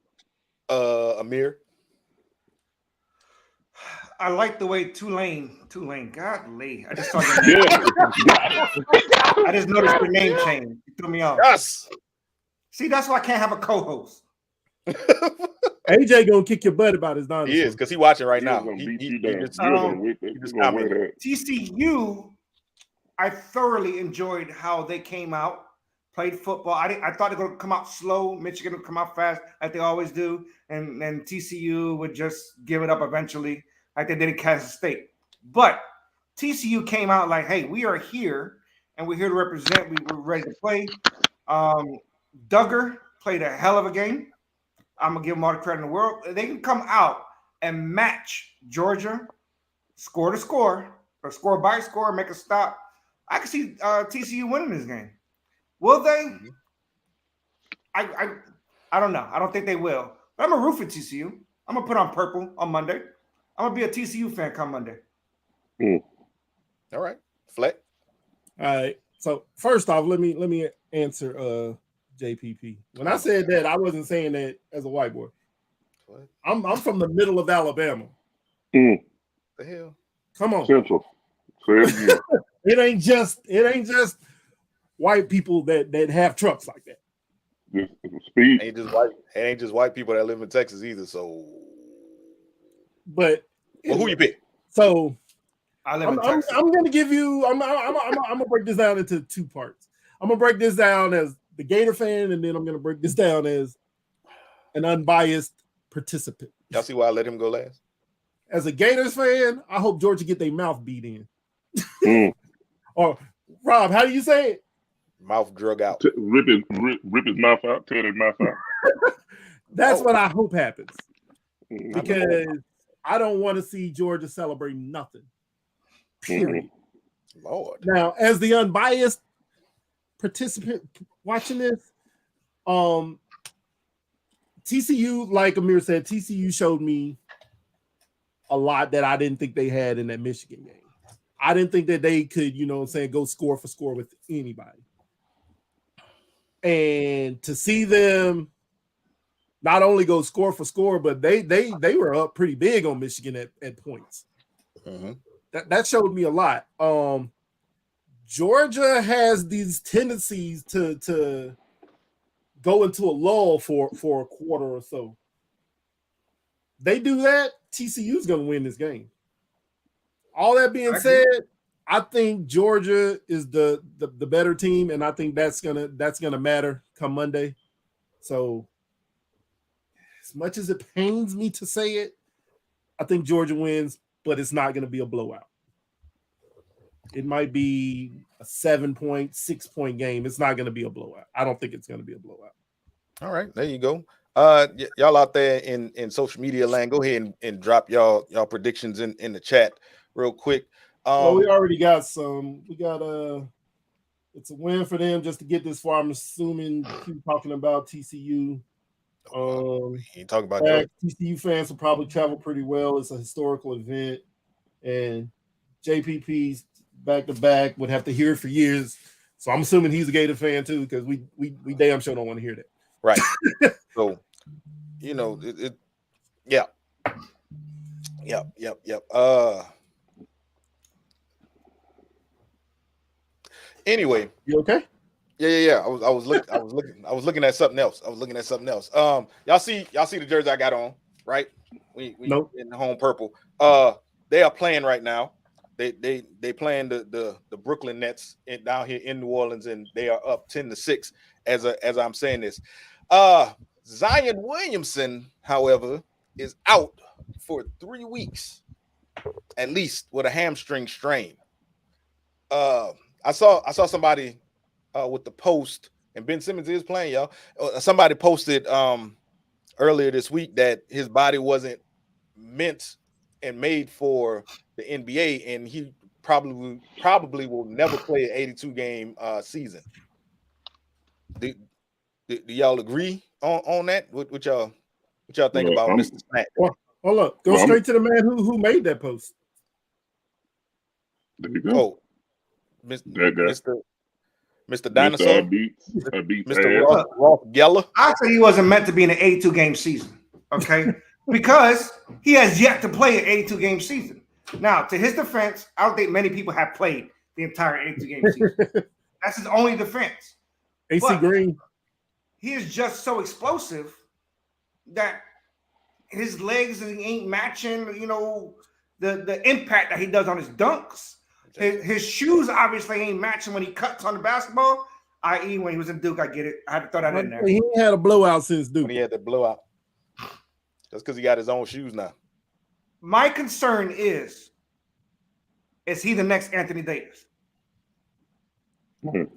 Amir? I like the way Tulane, godly. I just saw your name. I just noticed your name change. You threw me off. Yes. See, that's why I can't have a co-host. AJ gonna kick your butt about his dinosaur. He is because he watching right He now. gonna He beat you down. just, You're gonna whip he it. just You're gonna wear commented. that. TCU, I thoroughly enjoyed how they came out, played football. I thought they were going to come out slow. Michigan would come out fast, like they always do, and TCU would just give it up eventually, like they did in Kansas State. But TCU came out like, hey, we are here, and we're here to represent. We were ready to play. Duggar played a hell of a game. I'm going to give them all the credit in the world. They can come out and match Georgia, score to score, or score by score, make a stop. I can see TCU winning this game. Will they? I don't know. I don't think they will. But I'm going to root for TCU. I'm going to put on purple on Monday. I'm going to be a TCU fan come Monday. All right. Fleck. All right. So first off, let me answer JPP. When I said that, I wasn't saying that as a white boy. What I'm from the middle of Alabama. the hell? Come on. Central. Say it again. It ain't just white people that have trucks like that. Speed. It ain't just white people that live in Texas either. So, But who you pick? So I live I'm in Texas. gonna give you. I'm gonna break this down into two parts. I'm gonna break this down as the Gator fan, and then I'm gonna break this down as an unbiased participant. Y'all see why I let him go last? As a Gators fan, I hope Georgia get their mouth beat in. Or Rob, how do you say it? Mouth drug out. Rip his mouth out. Tear his mouth out. That's what I hope happens. Because I don't want to see Georgia celebrate nothing. Period. Lord. Now, as the unbiased participant watching this, TCU, like Amir said, TCU showed me a lot that I didn't think they had in that Michigan game. I didn't think that they could, go score for score with anybody. And to see them not only go score for score, but they were up pretty big on Michigan at points. Mm-hmm. That showed me a lot. Georgia has these tendencies to go into a lull for a quarter or so. They do that, TCU's going to win this game. All that being said, I think Georgia is the better team, and I think that's gonna matter come Monday. So, as much as it pains me to say it, I think Georgia wins, but it's not going to be a blowout. It might be a 7-point, 6-point game. It's not going to be a blowout. I don't think it's going to be a blowout. All right, there you go. Y'all out there in social media land, go ahead and drop y'all predictions in the chat real quick. Well, we already got some. We got it's a win for them just to get this far. I'm assuming keep talking about TCU. You talking about TCU fans will probably travel pretty well. It's a historical event, and JPP's back to back would have to hear it for years. So I'm assuming he's a Gator fan too, because we damn sure don't want to hear that. Right. So, yeah. Anyway, you okay? Yeah. I was looking at something else. Y'all see the jersey I got on, right? We nope. In the home purple. They are playing right now. They playing the Brooklyn Nets down here in New Orleans, and they are up 10-6 as I'm saying this. Zion Williamson, however, is out for 3 weeks at least with a hamstring strain. I saw somebody with the post, and Ben Simmons is playing, y'all. Somebody posted earlier this week that his body wasn't meant and made for the NBA, and he probably will never play an 82 game season. Do y'all agree on that? What y'all think about Mr. Snack? Well, hold up, go straight to the man who made that post. There you go. Mr. Dinosaur, Mr. Ross Geller. I said he wasn't meant to be in an 82 game season, okay? Because he has yet to play an 82 game season. Now, to his defense, I don't think many people have played the entire 82 game season. That's his only defense. AC Green. He is just so explosive that his legs ain't matching, the impact that he does on his dunks. His shoes obviously ain't matching when he cuts on the basketball, i.e. when he was in Duke. I get it. I had to throw that in there. He ain't had a blowout since Duke. When he had that blowout. That's because he got his own shoes now. My concern is he the next Anthony Davis?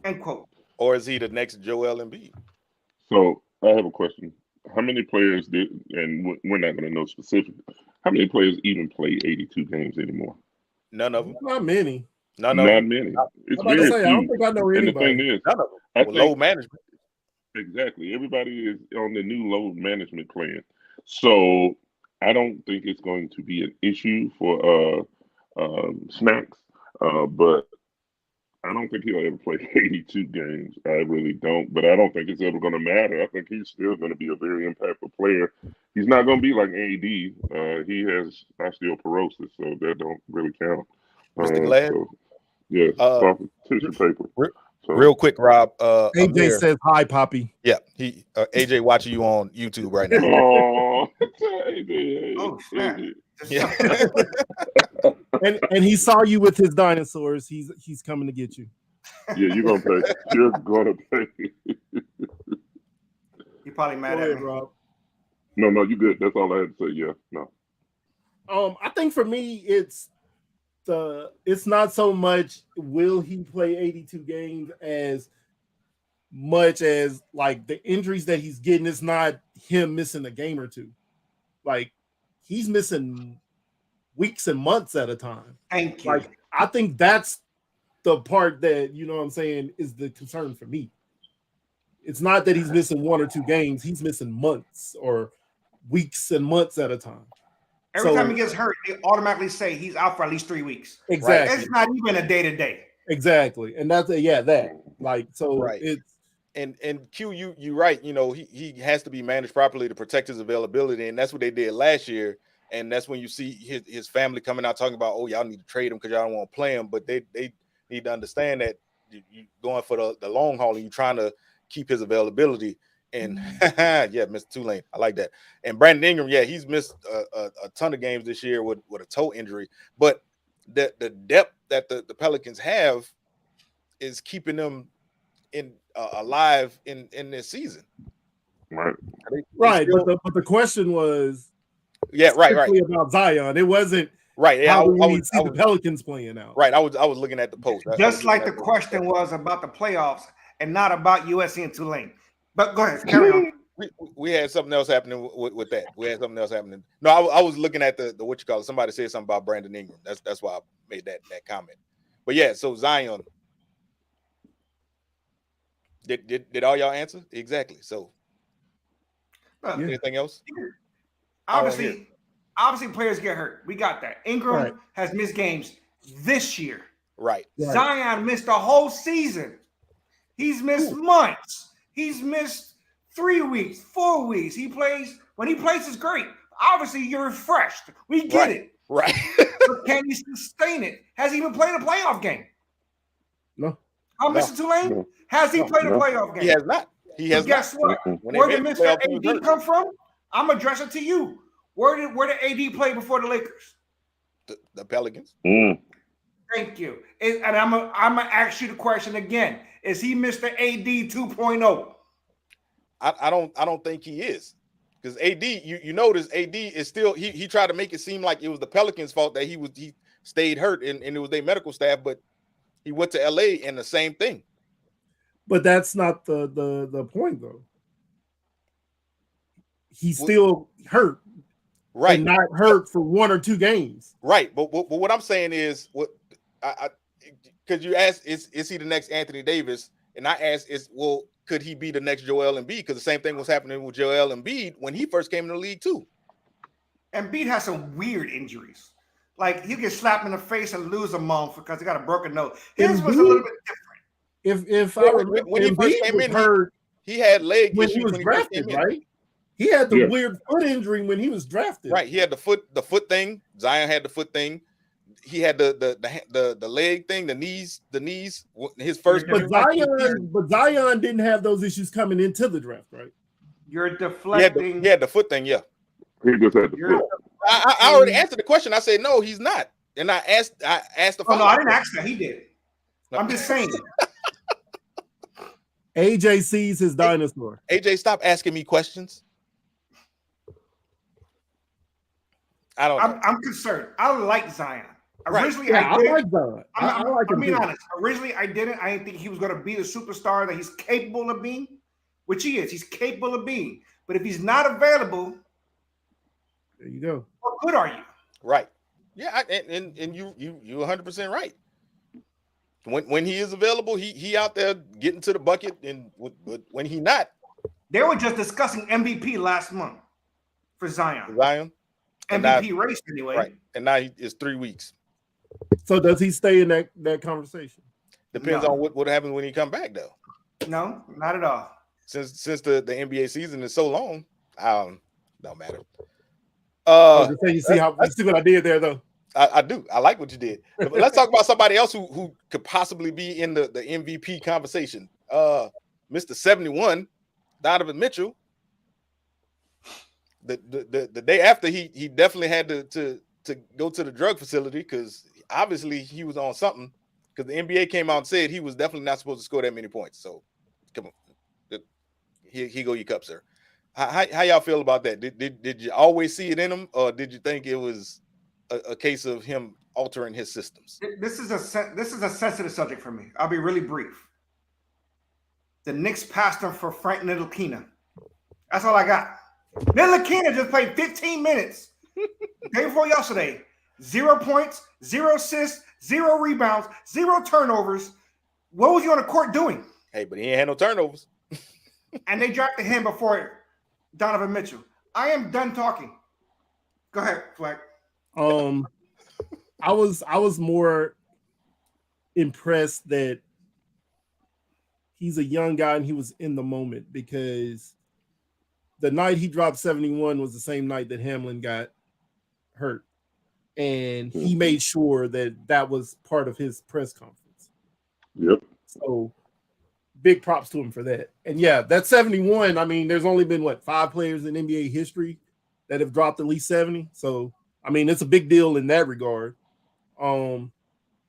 End quote. Or is he the next Joel Embiid? So I have a question. How many players did, and we're not going to know specific, how many players even play 82 games anymore? None of them. Not many. None of Not them. many. It's I'm about to very say, few. I don't think I know And the thing anybody. is, None of them. I With low think management. exactly everybody is on the new load management plan. So I don't think it's going to be an issue for Snacks, but I don't think he'll ever play 82 games. I really don't. But I don't think it's ever going to matter. I think he's still going to be a very impactful player. He's not going to be like AD. He has osteoporosis, so that don't really count. Mr. Glad? So, yeah, tissue paper. So, Real quick, Rob. AJ Amir, says hi, Poppy. yeah, he AJ watching you on YouTube right now. oh, Oh, snap. Yeah. And he saw you with his dinosaurs. He's coming to get you. yeah, you're gonna pay. You're gonna pay. He probably mad Go at ahead, me. Rob. No, you good. That's all I had to say. Yeah, no. I think for me, it's not so much will he play 82 games as much as like the injuries that he's getting. It's not him missing a game or two. Like he's missing weeks and months at a time. Thank you. Like I think that's the part that what I'm saying is the concern for me. It's not that he's missing 1 or 2 games; he's missing months or weeks and months at a time. Every time he gets hurt, they automatically say he's out for at least 3 weeks. Exactly. It's not even a day-to-day. Exactly, and that's that. Like so, Right. it's And Q, you right. He has to be managed properly to protect his availability, and that's what they did last year. And that's when you see his family coming out talking about, oh, y'all need to trade him because y'all don't want to play him. But they need to understand that you're going for the long haul and you're trying to keep his availability. And yeah, Mr. Tulane, I like that. And Brandon Ingram, yeah, he's missed a ton of games this year with a toe injury. But the depth that the Pelicans have is keeping them alive in this season. Right. right. Still, But the question was, right, about Zion. It wasn't right. Yeah, how do we see the Pelicans playing out. Right, I was looking at the post. Just like the question was about the playoffs and not about USC and Tulane. But go ahead, carry on. We had something else happening with that. We had something else happening. No, I was looking at the what you call it. Somebody said something about Brandon Ingram. That's why I made that comment. But yeah, so Zion. Did all y'all answer? Exactly. So anything else? Obviously, players get hurt. We got that. Ingram has missed games this year. Right. Zion missed a whole season. He's missed months. He's missed 3 weeks, 4 weeks. When he plays, it's great. Obviously, you're refreshed. We get it. Right. But can he sustain it? Has he even played a playoff game? No. Mr. Tulane? No. Has he played a playoff game? He has not. He has. Guess what? Where did Mr. AD come from? I'm gonna address it to you. Where did AD play before the Lakers? The Pelicans. Thank you. And I'm gonna ask you the question again. Is he Mr. AD 2.0? I don't think he is, because AD. You notice AD is still he tried to make it seem like it was the Pelicans' fault that he stayed hurt and it was their medical staff, but he went to LA and the same thing. But that's not the point though. He's still hurt. Right. And not hurt for 1 or 2 games. Right. But what I'm saying is because you asked is he the next Anthony Davis? And I asked could he be the next Joel Embiid? Because the same thing was happening with Joel Embiid when he first came in the league too. Embiid has some weird injuries. Like he'll get slapped in the face and lose a month because he got a broken nose. His was a little bit different. If I remember when he first came in, hurt he had leg when issues he was drafted, right? He He had the weird foot injury when he was drafted. Right. He had the foot thing. Zion had the foot thing. He had the leg thing, the knees. His first. But Zion didn't have those issues coming into the draft, right? You're He deflecting. had the foot thing, yeah. He just had the You're foot. I already answered the question. I said no, he's not. And I asked the Oh, no, follow-up I didn't ask that. He did. I'm just saying. AJ sees his dinosaur. AJ, stop asking me questions. I don't know. I'm concerned. I like Zion. Right. Originally, Yeah, I didn't. like that. I'm being honest. Originally, I didn't. I didn't think he was going to be the superstar that he's capable of being, which he is. He's capable of being. But if he's not available, There you go. what good are you? Right. Yeah, and you 100% right. When he is available, he out there getting to the bucket, and when he not, They were just discussing MVP last month for Zion. MVP race anyway. Right. And now it's 3 weeks. So does he stay in that conversation? Depends No. on what happens when he come back, though. No, not at all. Since the NBA season is so long, don't matter. You see what I did there, though. I do. I like what you did. But let's talk about somebody else who could possibly be in the MVP conversation. Mr. 71, Donovan Mitchell. The day after, he definitely had to go to the drug facility because obviously he was on something. Because the NBA came out and said he was definitely not supposed to score that many points. So come on, here go your cup, sir. How y'all feel about that? Did you always see it in him, or did you think it was a case of him altering his systems? This is a sensitive subject for me. I'll be really brief. The Knicks passed him for Frank Ntilikina. That's all I got. Ntilikina just played 15 minutes day before yesterday. 0 points, 0 assists, 0 rebounds, 0 turnovers. What was he on the court doing? Hey, but he ain't had no turnovers. And they drafted him before Donovan Mitchell. I am done talking. Go ahead, Fleck. I was more impressed that he's a young guy and he was in the moment, because the night he dropped 71 was the same night that Hamlin got hurt, and he made sure that was part of his press conference. Yep. So big props to him for that. And yeah, that 71, I mean, there's only been 5 players in NBA history that have dropped at least 70. So I mean, it's a big deal in that regard.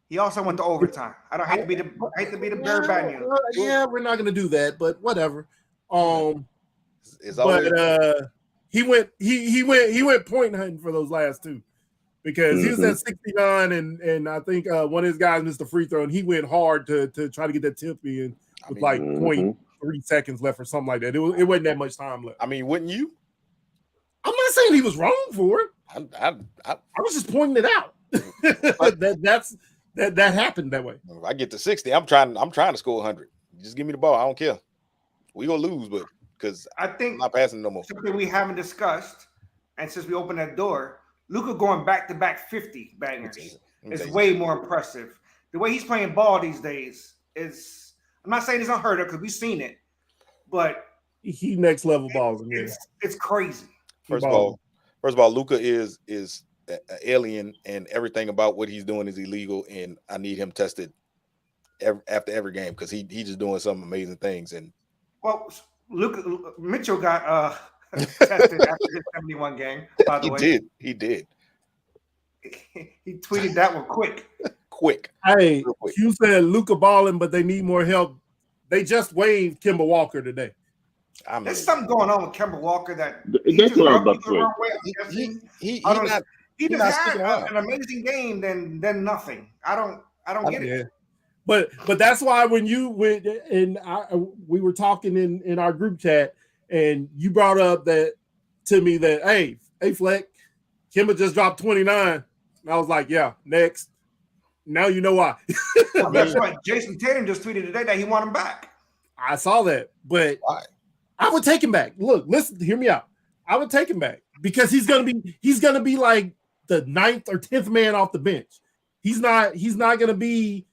He also went to overtime. I don't hate to be the bearer bad news. Yeah, we're not gonna do that, but whatever. It's always, But he went point hunting for those last 2, because he was at 69, and I think one of his guys missed a free throw, and he went hard to try to get that tip in with 0.3 seconds left or something like that. It wasn't that much time left. I mean, wouldn't you? I'm not saying he was wrong for it. I was just pointing it out. that happened that way. If I get to 60, I'm trying to score 100. Just give me the ball. I don't care. We gonna lose, but because I think I'm not passing no more. Something we haven't discussed, and since we opened that door, Luka going back-to-back 50 bangers is way more impressive. The way he's playing ball these days is, I'm not saying it's unheard of because we've seen it, but he next level balls. It's crazy. First of all, Luka is an alien, and everything about what he's doing is illegal, and I need him tested after every game because he just doing some amazing things. And well, Mitchell got tested after his 71 game. By the way, he did. He tweeted that one quick. Hey, quick. You said Luka balling, but they need more help. They just waived Kemba Walker today. I mean, there's something going on with Kemba Walker that that's what I was about to say. He just had an amazing game, then nothing. I don't get it. But that's why when you went and we were talking in our group chat, and you brought up that to me that hey Fleck, Kemba just dropped 29. And I was like, yeah, next. Now you know why. Well, that's right. Jason Tatum just tweeted today that he want him back. I saw that, but why? I would take him back. Look, listen, hear me out. I would take him back because he's gonna be like the 9th or 10th man off the bench. He's not gonna be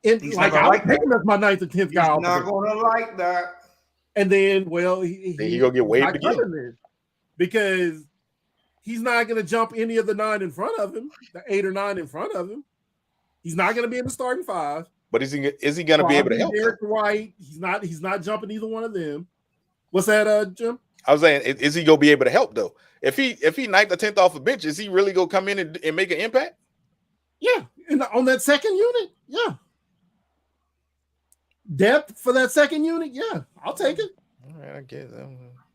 in. He's like I would take him as my 9th or 10th guy. He's not gonna like that. And then, well, he gonna get waived again because he's not gonna jump any of the 9 in front of him, the 8 or 9 in front of him. He's not gonna be in the starting 5. But is he gonna be able to help? Derek White, he's not jumping either one of them. What's that, Jim? I was saying, is he gonna be able to help though? If he 9th or 10th off the bench, is he really gonna come in and make an impact? Yeah, on that second unit, yeah. Depth for that second unit, yeah, I'll take it. All right, I guess.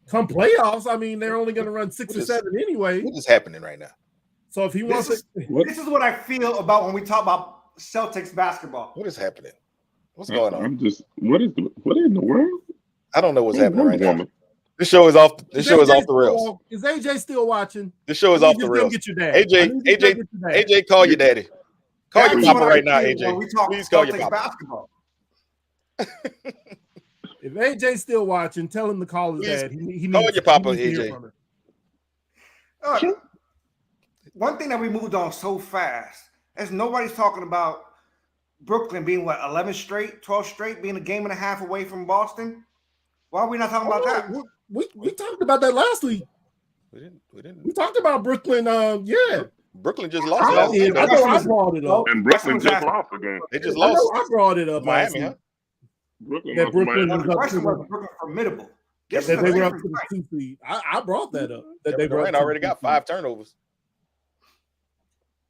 Come playoffs, I mean, they're only going to run 6 or 7 anyway. What is happening right now? So if he wants this is what I feel about when we talk about Celtics basketball. What is happening? What's going on? I'm just what in the world? I don't know what's happening right now. Woman. This show is off. This show is off the rails. Is AJ still watching? This show is off the rails. Get your dad. AJ, call your daddy. Call your papa right now, AJ. Please call your papa. Basketball. If AJ's still watching, tell him to call his dad. He call needs, your papa, he needs to hear AJ. from him. One thing that we moved on so fast is nobody's talking about Brooklyn being 11 straight, 12 straight, being a game and a half away from Boston. Why are we not talking about that? We talked about that last week. We didn't. We talked about Brooklyn. Yeah, Brooklyn just lost. I know I brought it up. And Brooklyn just lost again. They just lost. I brought it up. Miami, huh? Brooklyn The question was Brooklyn formidable. That they were up to the 2 seed. I brought that up. That they were already got 5 turnovers.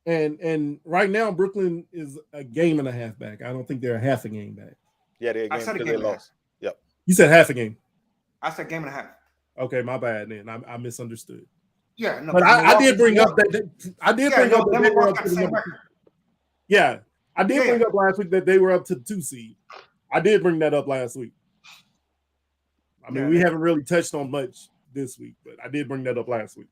And right now Brooklyn is a game and a half back. I don't think they're a half a game back. Yeah, they're a game because they lost. Yep. You said half a game. I said game and a half. Okay, my bad. Then I misunderstood. Yeah, no, but I did bring up that. I did bring up that they were up to the number 2. Yeah, I did bring up last week that they were up to the 2 seed. I did bring that up last week. I mean, we haven't really touched on much this week, but I did bring that up last week.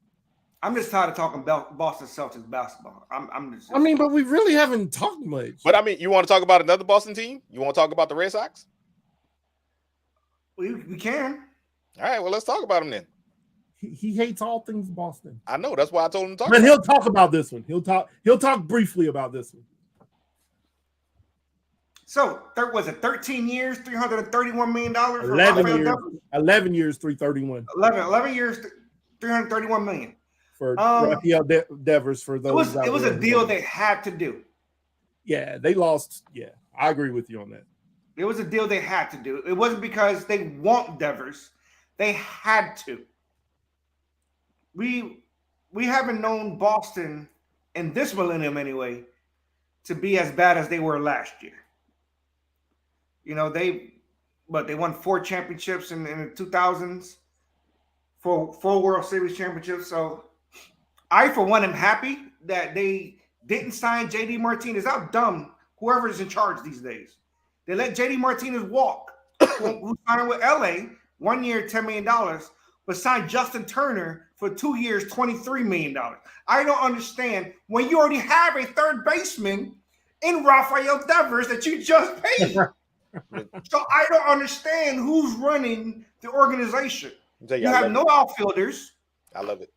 I'm just tired of talking about Boston Celtics basketball. I'm just. I mean, but we really haven't talked much. But I mean, you want to talk about another Boston team? You want to talk about the Red Sox? We can. All right, well, let's talk about them then. He hates all things Boston. I know. That's why I told him to talk. But he'll talk about this one. He'll talk briefly about this one. So, was it 13 years, $331 million? 11 years, 331. 11 years, $331 million. For Rafael Devers, for those. It was a deal they had to do. Yeah, they lost. Yeah, I agree with you on that. It was a deal they had to do. It wasn't because they want Devers. They had to. We haven't known Boston in this millennium anyway to be as bad as they were last year. You know, they won 4 championships in the 2000s, 4 World Series championships. So I, for one, am happy that they didn't sign JD Martinez. How dumb whoever's in charge these days. They let JD Martinez walk, who signed with LA 1 year, $10 million, but signed Justin Turner for 2 years, $23 million. I don't understand when you already have a third baseman in Rafael Devers that you just paid. So I don't understand who's running the organization. You have no outfielders. I love it.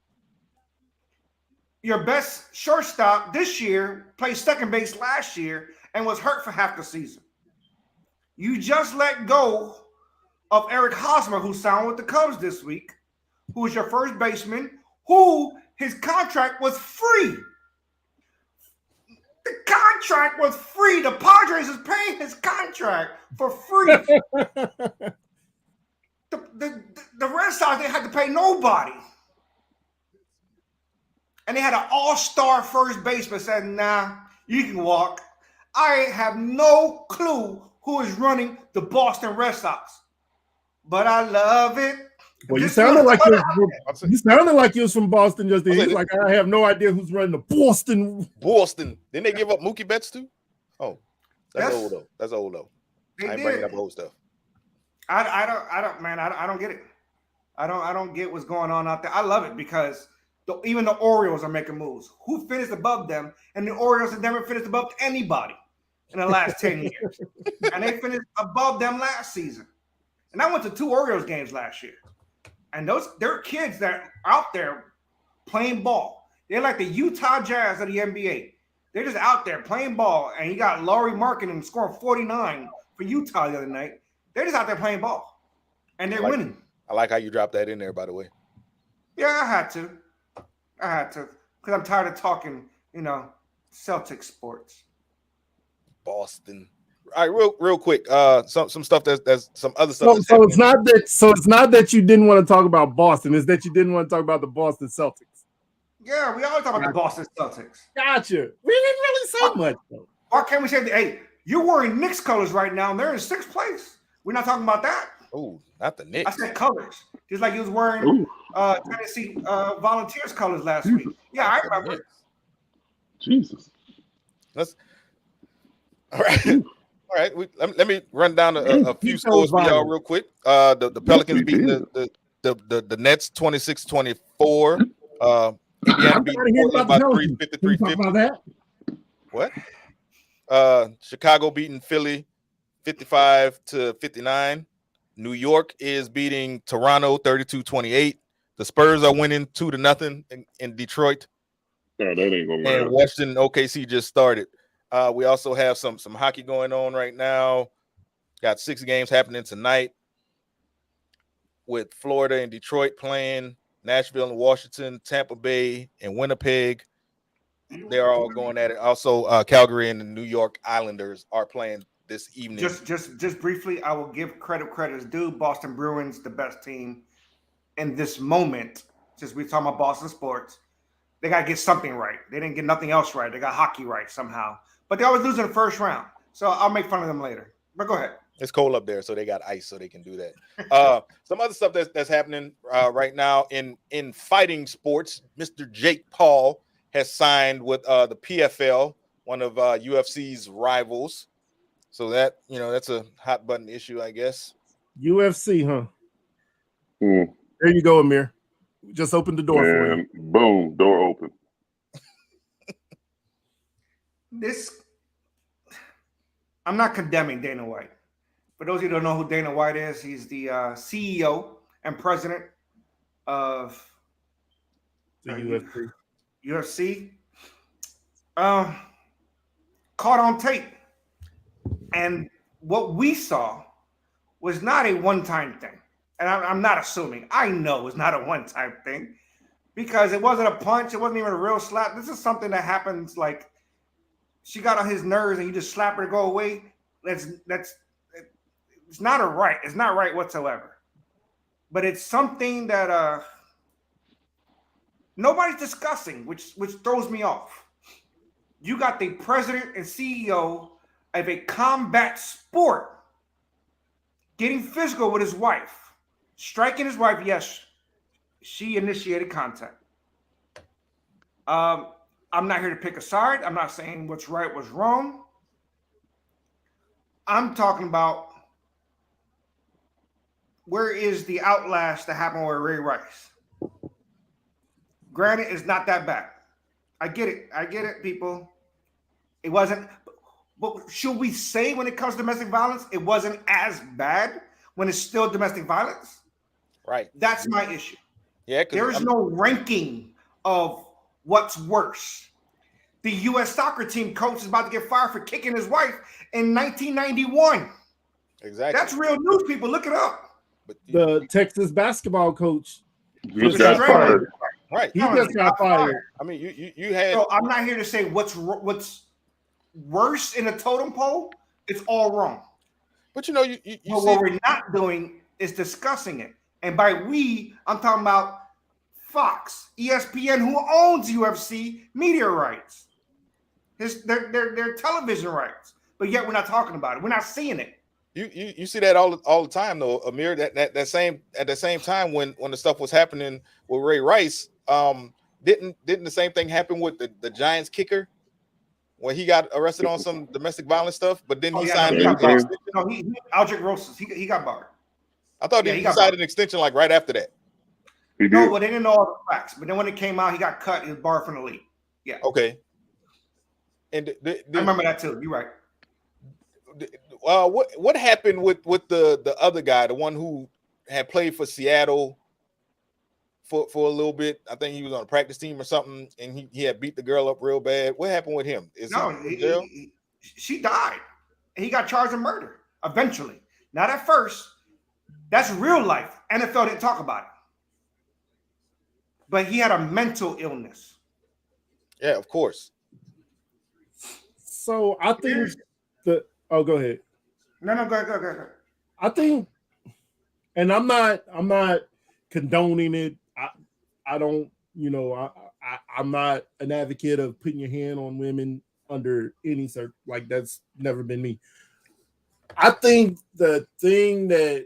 Your best shortstop this year played second base last year and was hurt for half the season. You just let go of Eric Hosmer, who signed with the Cubs this week, who is your first baseman, who his contract was free. The contract was free. The Padres is paying his contract for free. the Red Sox, they had to pay nobody. And they had an all-star first baseman said, nah, you can walk. I have no clue who is running the Boston Red Sox. But I love it. Well, you sounded like you was from Boston just then. He's like, I have no idea who's running the Boston. Didn't they give up Mookie Betts too? Oh, that's old though. That's old though. I ain't bringing up old stuff. I don't get it. I don't get what's going on out there. I love it because even the Orioles are making moves. Who finished above them? And the Orioles have never finished above anybody in the last 10 years. And they finished above them last season. And I went to 2 Orioles games last year. And they're kids that are out there playing ball. They're like the Utah Jazz of the NBA. They're just out there playing ball. And you got Laurie Markkinen scoring 49 for Utah the other night. They're just out there playing ball. And they're winning. I like how you dropped that in there, by the way. Yeah, I had to. Because I'm tired of talking, Celtic sports. Boston All right, real quick. Some stuff that's some other stuff. So, That's so it's not that. So it's not that you didn't want to talk about Boston. It's that you didn't want to talk about the Boston Celtics. Yeah, we always talk about the Boston Celtics. Gotcha. We didn't really say much though. Why can't we say, hey, you're wearing Knicks colors right now, and they're in 6th place. We're not talking about that. Oh, not the Knicks. I said colors, just like he was wearing Tennessee Volunteers colors last week. Yeah, I remember. Jesus. That's all right. All right. Let me run down a few scores for y'all real quick. The Pelicans beating the Nets 26-24. Indiana beating Portland by 53-50. What? Chicago beating Philly 55-59. New York is beating Toronto 32-28. The Spurs are winning 2-0 in Detroit. No, that ain't gonna matter. And Washington OKC just started. We also have some hockey going on right now. Got 6 games happening tonight with Florida and Detroit playing, Nashville and Washington, Tampa Bay and Winnipeg. They're all going at it. Also, Calgary and the New York Islanders are playing this evening. Just briefly, I will give credit is due. Boston Bruins, the best team in this moment. Since we're talking about Boston sports, they got to get something right. They didn't get nothing else right. They got hockey right somehow. But they always lose in the first round. So I'll make fun of them later. But go ahead. It's cold up there, so they got ice, so they can do that. Some other stuff that's happening right now in fighting sports. Mr. Jake Paul has signed with the PFL, one of UFC's rivals. So that, that's a hot button issue, I guess. UFC, huh? There you go, Amir. Just opened the door for you. Boom, door open. I'm not condemning Dana White. For those of you who don't know who Dana White is, he's the CEO and president of the UFC. Caught on tape. And what we saw was not a one-time thing. And I'm not assuming. I know it's not a one-time thing because it wasn't a punch. It wasn't even a real slap. This is something that happens like she got on his nerves and you just slap her to go away. It's not right. It's not right whatsoever. But it's something that nobody's discussing, which throws me off. You got the president and CEO of a combat sport getting physical with his wife. Striking his wife, yes, she initiated contact. I'm not here to pick a side. I'm not saying what's right, what's wrong. I'm talking about where is the outlash that happened with Ray Rice. Granted, it's not that bad. I get it, people. It wasn't, but should we say when it comes to domestic violence, it wasn't as bad when it's still domestic violence? Right. That's my issue. Yeah, there is no ranking of what's worse. The U.S. soccer team coach is about to get fired for kicking his wife in 1991. Exactly. That's real news, people. Look it up. But the Texas basketball coach just got fired. Right. He just got fired. I mean, you had. So I'm not here to say what's worse in a totem pole. It's all wrong. But you what we're not doing is discussing it. And by we, I'm talking about Fox, ESPN, who owns UFC media rights, their television rights. But yet we're not talking about it. We're not seeing it. You see that all the time though, Amir. At the same time when the stuff was happening with Ray Rice, didn't the same thing happen with the Giants kicker when he got arrested on some domestic violence stuff? But then he signed an extension. No, Aldrich Rosas, he got barred. I thought he signed an extension like right after that. No, well, they didn't know all the facts. But then when it came out, he got cut. He was barred from the league. Yeah. Okay. And I remember that too. You're right. What happened with the other guy, the one who had played for Seattle for a little bit? I think he was on a practice team or something, and he had beat the girl up real bad. What happened with him? She died. He got charged with murder eventually. Not at first. That's real life. NFL didn't talk about it. But he had a mental illness. Yeah, of course. So I think Oh, go ahead. No, go. I think, and I'm not condoning it. I don't, I'm not an advocate of putting your hand on women under any like that's never been me. I think the thing that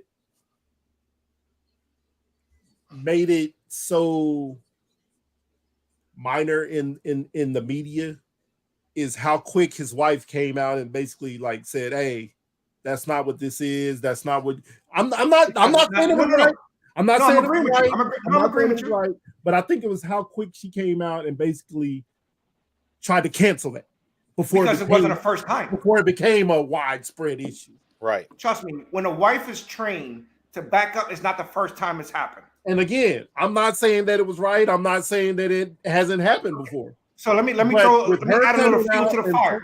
made it so minor in the media is how quick his wife came out and basically like said, "Hey, that's not what this is. That's not what I'm not saying it was right. I'm not saying it was right. I'm not saying it was right, but I think it was how quick she came out and basically tried to cancel it because it wasn't a first time. Before it became a widespread issue. Right. Trust me, when a wife is trained to back up, it's not the first time it's happened. And again, I'm not saying that it was right. I'm not saying that it hasn't happened before. So let me add a little fuel to the fire.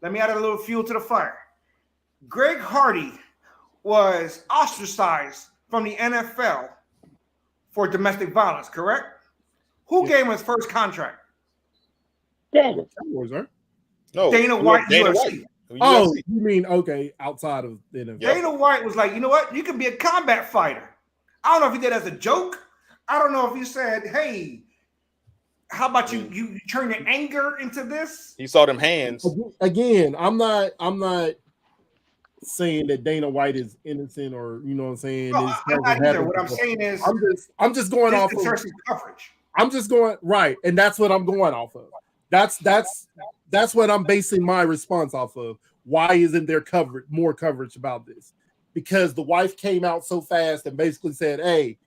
Let me add a little fuel to the fire. Greg Hardy was ostracized from the NFL for domestic violence, correct? Who gave him his first contract? No, Dana White, UFC. Oh, you mean outside of the NFL. Dana White was like, you know what? You can be a combat fighter. I don't know if he did as a joke. I don't know if he said, hey, how about you turn your anger into this? He saw them hands. Again, I'm not saying that Dana White is innocent or you know what I'm saying. No, I'm not either. What I'm saying is I'm just going off of coverage. I'm just going right, and that's what I'm going off of. That's what I'm basing my response off of. Why isn't there more coverage about this? Because the wife came out so fast and basically said, "Hey,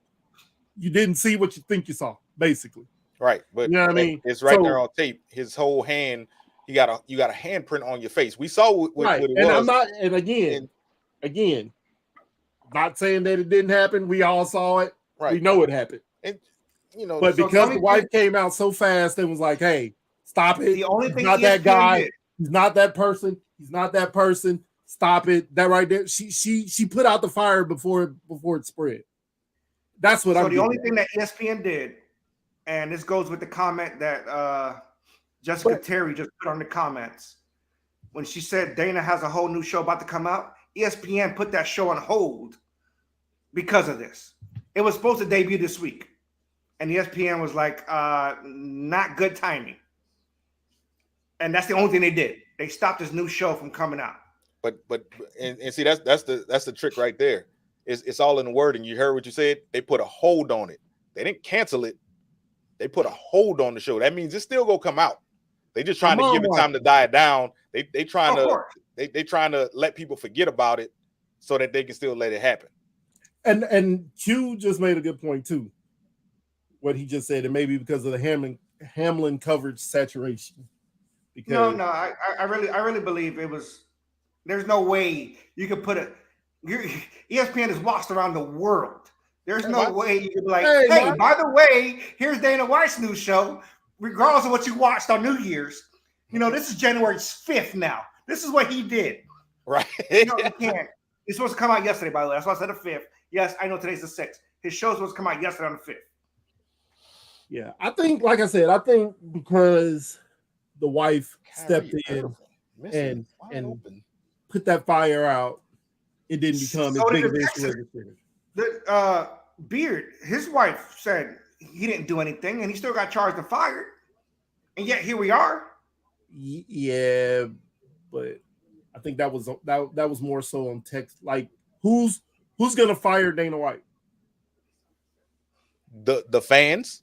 you didn't see what you think you saw," basically. Right, but you know what I mean? It's right there on tape. His whole hand, you got a handprint on your face. We saw what it was. I'm not, and again, not saying that it didn't happen. We all saw it. Right. We know it happened. And but because the wife came out so fast and was like, "Hey, stop it! The only thing not that guy. He's not that person. He's not that person. Stop it!" That right there. She put out the fire before it spread. That's what I'm. So the only thing that ESPN did. And this goes with the comment that Jessica Terry just put on the comments. When she said Dana has a whole new show about to come out, ESPN put that show on hold because of this. It was supposed to debut this week. And ESPN was like, not good timing. And that's the only thing they did. They stopped this new show from coming out. But see, that's the trick right there. It's all in the wording. You heard what you said? They put a hold on it. They didn't cancel it. They put a hold on the show. That means it's still gonna come out. They just trying to give it time to die down. They trying to let people forget about it so that they can still let it happen. And Q just made a good point too. What he just said, and maybe because of the Hamlin coverage saturation. Because I really believe it was. There's no way you could put it. ESPN is watched around the world. There's no way you could be like, hey, by the way, here's Dana White's new show. Regardless of what you watched on New Year's, this is January 5th now. This is what he did. Right. You can't. It's supposed to come out yesterday, by the way. That's why I said the 5th. Yes, I know today's the 6th. His show's supposed to come out yesterday on the 5th. Yeah, I think, like I said, because the wife stepped in and put that fire out, it didn't become as big of an issue. Beard, his wife said he didn't do anything, and he still got charged and fired, and yet here we are. Yeah, but I think that was more so on text. Like, who's gonna fire Dana White? The fans,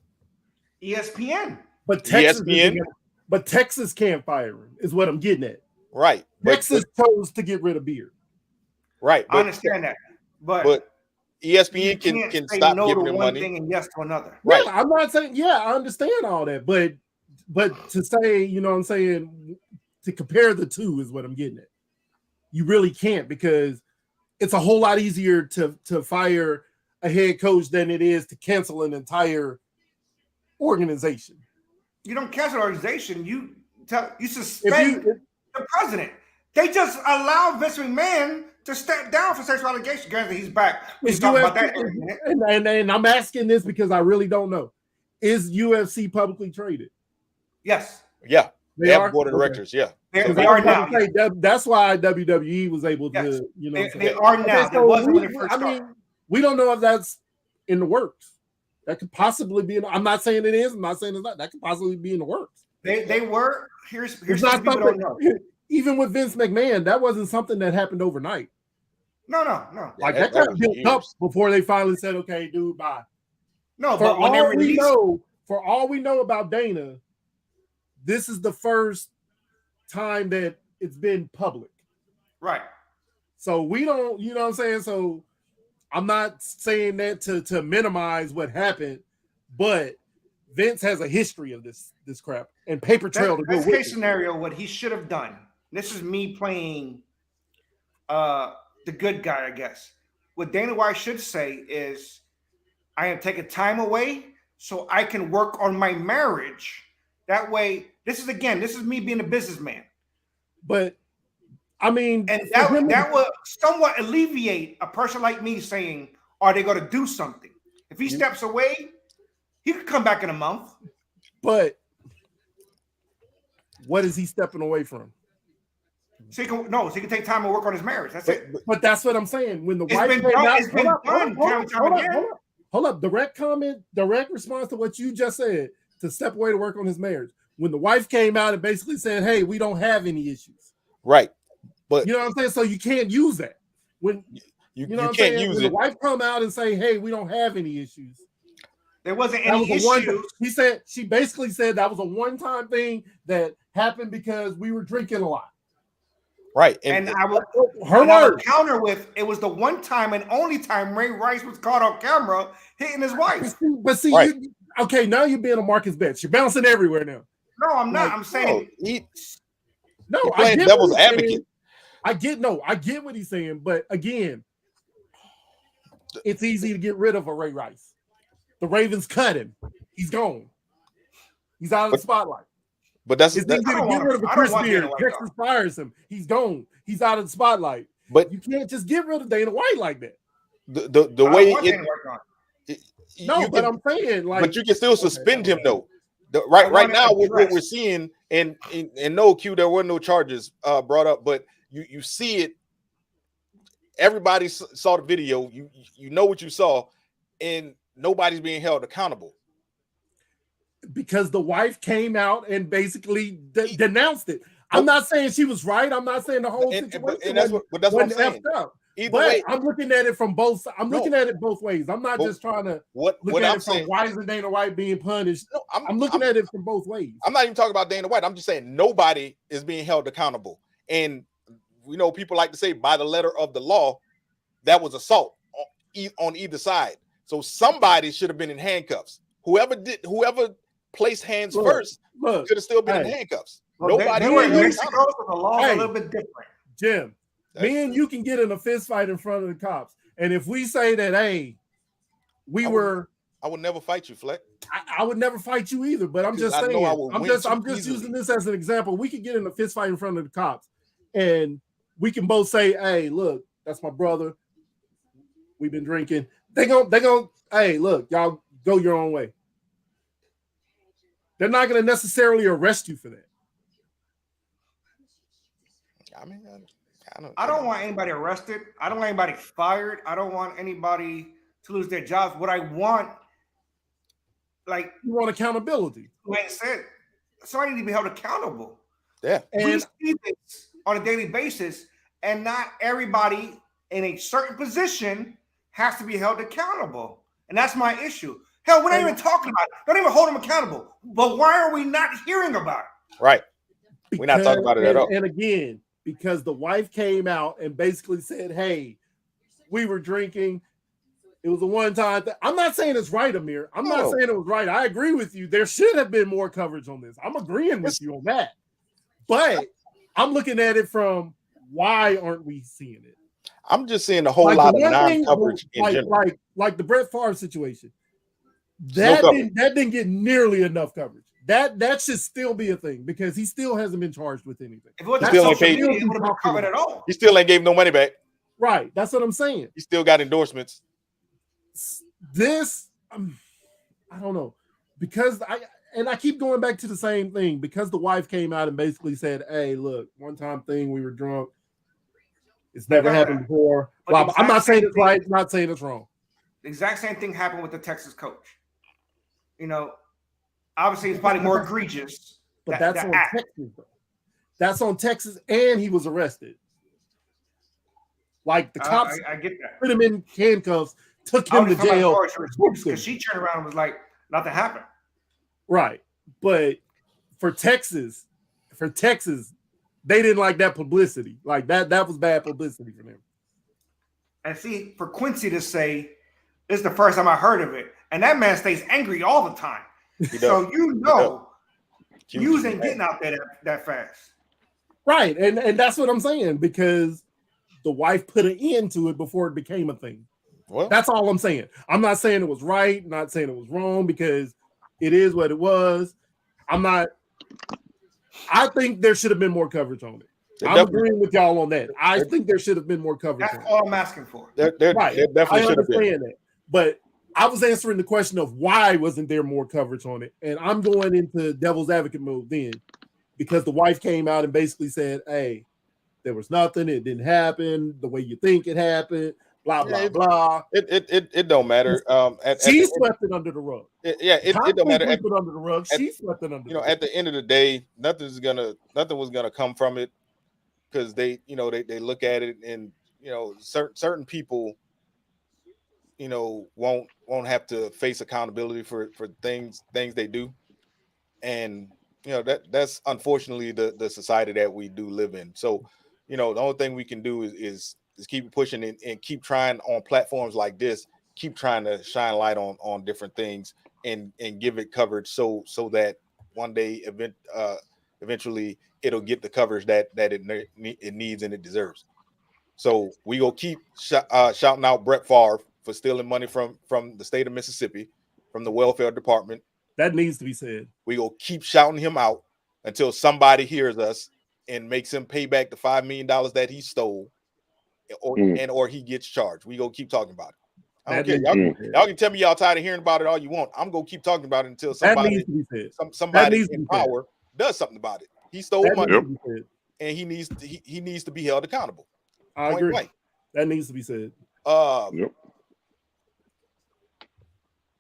ESPN, but Texas can't fire him. Is what I'm getting at. Right, Texas chose to get rid of Beard. Right, I understand that, but ESPN can stop no giving to him one money thing and yes to another. Right. Yeah, I'm not saying. Yeah, I understand all that, but to say, you know what I'm saying, to compare the two is what I'm getting at. You really can't, because it's a whole lot easier to fire a head coach than it is to cancel an entire organization. You don't cancel an organization. You suspend the president. They just allow Vince McMahon to step down for sexual allegations. Granted, he's back. We'll talk about that in a minute. And I'm asking this because I really don't know. Is UFC publicly traded? Yes. Yeah. They have board of directors. Yeah. They are now. That's why WWE was able to, Yes. you know, They are now. so It wasn't when it first I started. mean, we don't know if that's in the works. That could possibly be. I'm not saying it is. I'm not saying it's not. That could possibly be in the works. They were. Here's It's something not people don't know. Even with Vince McMahon, that wasn't something that happened overnight. No. Like that that got was built up years. before they finally said, "Okay, dude, bye." No, For but when they all we released, know, for all we know about Dana, this is the first time that it's been public. right? So we don't, you know what I'm saying? So I'm not saying that to minimize what happened, but Vince has a history of this crap and paper trail to go Best with case it. scenario, what he should have done. This is me playing the good guy, I guess. What Dana White should say is, I am taking time away so I can work on my marriage. That way, this is me being a businessman. But I mean, And that would somewhat alleviate a person like me saying, are they going to do something? If he steps away, he could come back in a month. But what is he stepping away from? So he can take time and work on his marriage. That's it. But that's what I'm saying. When the It's wife been came done. out, It's been done time and time again. Hold up. Direct comment, direct response to what you just said, to step away to work on his marriage. When the wife came out and basically said, "Hey, we don't have any issues." Right. But you know what I'm saying? So you can't use that. When you know what I'm can't saying? use when it. the wife come out and say, "Hey, we don't have any issues." There wasn't That any was a one. issues. She basically said that was a one-time thing that happened because we were drinking a lot. Right. And I would counter with, it was the one time and only time Ray Rice was caught on camera hitting his wife. But see, right. Okay, now you're being a Marcus Betts. You're bouncing everywhere now. No, I'm not. I'm saying I get devil's advocate. I get what he's saying, but again, it's easy to get rid of a Ray Rice. The Ravens cut him. He's gone. He's out of the spotlight. But that's it's easy to get rid of a Chris Beard. Texas fires him. He's gone. He's out of the spotlight. But you can't just get rid of Dana White like that. The way I'm saying, like, but you can still suspend him though. Right now, what we're seeing, and no Q, there were no charges brought up, but you see it. Everybody saw the video. You know what you saw, and nobody's being held accountable. Because the wife came out and basically denounced it. I'm not saying she was right. I'm not saying the whole situation. And that's what I'm saying. Either way, I'm looking at it from both. I'm looking at it both ways. I'm not just trying to look at it from why isn't Dana White being punished. No, I'm looking at it from both ways. I'm not even talking about Dana White. I'm just saying nobody is being held accountable. And we know people like to say by the letter of the law, that was assault on either side. So somebody should have been in handcuffs. Whoever placed hands first could have still been in handcuffs. Well, nobody. They were in Mexico, so the law is a little bit different. Jim, me and you can get in a fist fight in front of the cops, and if we say that, hey, I would never fight you, Fleck. I would never fight you either. But I'm just saying, I'm just using this as an example. We could get in a fist fight in front of the cops, and we can both say, hey, look, that's my brother. We've been drinking. They go, hey, look, y'all go your own way. They're not going to necessarily arrest you for that. I mean, I don't want anybody arrested. I don't want anybody fired. I don't want anybody to lose their jobs. What I want, like, you want accountability. Like I said, somebody need to be held accountable. Yeah, and we see this on a daily basis, and not everybody in a certain position has to be held accountable, and that's my issue. Hell, we're not even talking about it. Don't even hold them accountable. But why are we not hearing about it? Right. We're not talking about it at all. And again, because the wife came out and basically said, hey, we were drinking. It was a one-time thing. I'm not saying it's right, Amir. I'm not saying it was right. I agree with you. There should have been more coverage on this. I'm agreeing with you on that. But I'm looking at it from why aren't we seeing it? I'm just seeing a whole lot of non-coverage in general. Like the Brett Favre situation. That didn't get nearly enough coverage. That should still be a thing because he still hasn't been charged with anything. If it wasn't social media, it would have been covered at all. He still ain't gave no money back. Right. That's what I'm saying. He still got endorsements. This, I don't know, because And I keep going back to the same thing because the wife came out and basically said, "Hey, look, one-time thing, we were drunk. It's never happened before." Blah, blah. I'm not saying it's right, not saying it's wrong. The exact same thing happened with the Texas coach. You know, obviously it's probably more egregious. But that's on Texas, though. That's on Texas, and he was arrested. Like the cops, I get that. Put him in handcuffs, took him to jail. Because she turned around and was like, nothing happened. Right. But for Texas, they didn't like that publicity. Like that was bad publicity for them. And see, for Quincy to say, this is the first time I heard of it, and that man stays angry all the time. So you ain't getting out there that fast. Right. And that's what I'm saying, because the wife put an end to it before it became a thing. Well, that's all I'm saying. I'm not saying it was right, not saying it was wrong, because it is what it was. I think there should have been more coverage on it. I'm agreeing with y'all on that. I think there should have been more coverage. That's all I'm asking for. Right. There definitely should have been. That. But I was answering the question of why wasn't there more coverage on it? And I'm going into devil's advocate mode then, because the wife came out and basically said, "Hey, there was nothing. It didn't happen the way you think it happened. Blah blah blah." It don't matter. She swept it under the rug. It don't matter. It under the rug. She swept it under. At the end of the day, nothing was gonna come from it, because they look at it, and certain people won't have to face accountability for things they do, and that's unfortunately the society that we do live in. So the only thing we can do is keep pushing and keep trying on platforms like this, keep trying to shine light on different things and give it coverage so that one day eventually it'll get the coverage that it needs and it deserves. So we go keep shouting out Brett Favre for stealing money from the state of Mississippi, from the welfare department. That needs to be said. We go keep shouting him out until somebody hears us and makes him pay back the $5 million that he stole, or he gets charged. We go keep talking about it. I don't care. Y'all can tell me y'all tired of hearing about it all you want. I'm gonna keep talking about it until somebody in power does something about it. He stole money, and he needs to be held accountable. I agree. Blank. That needs to be said.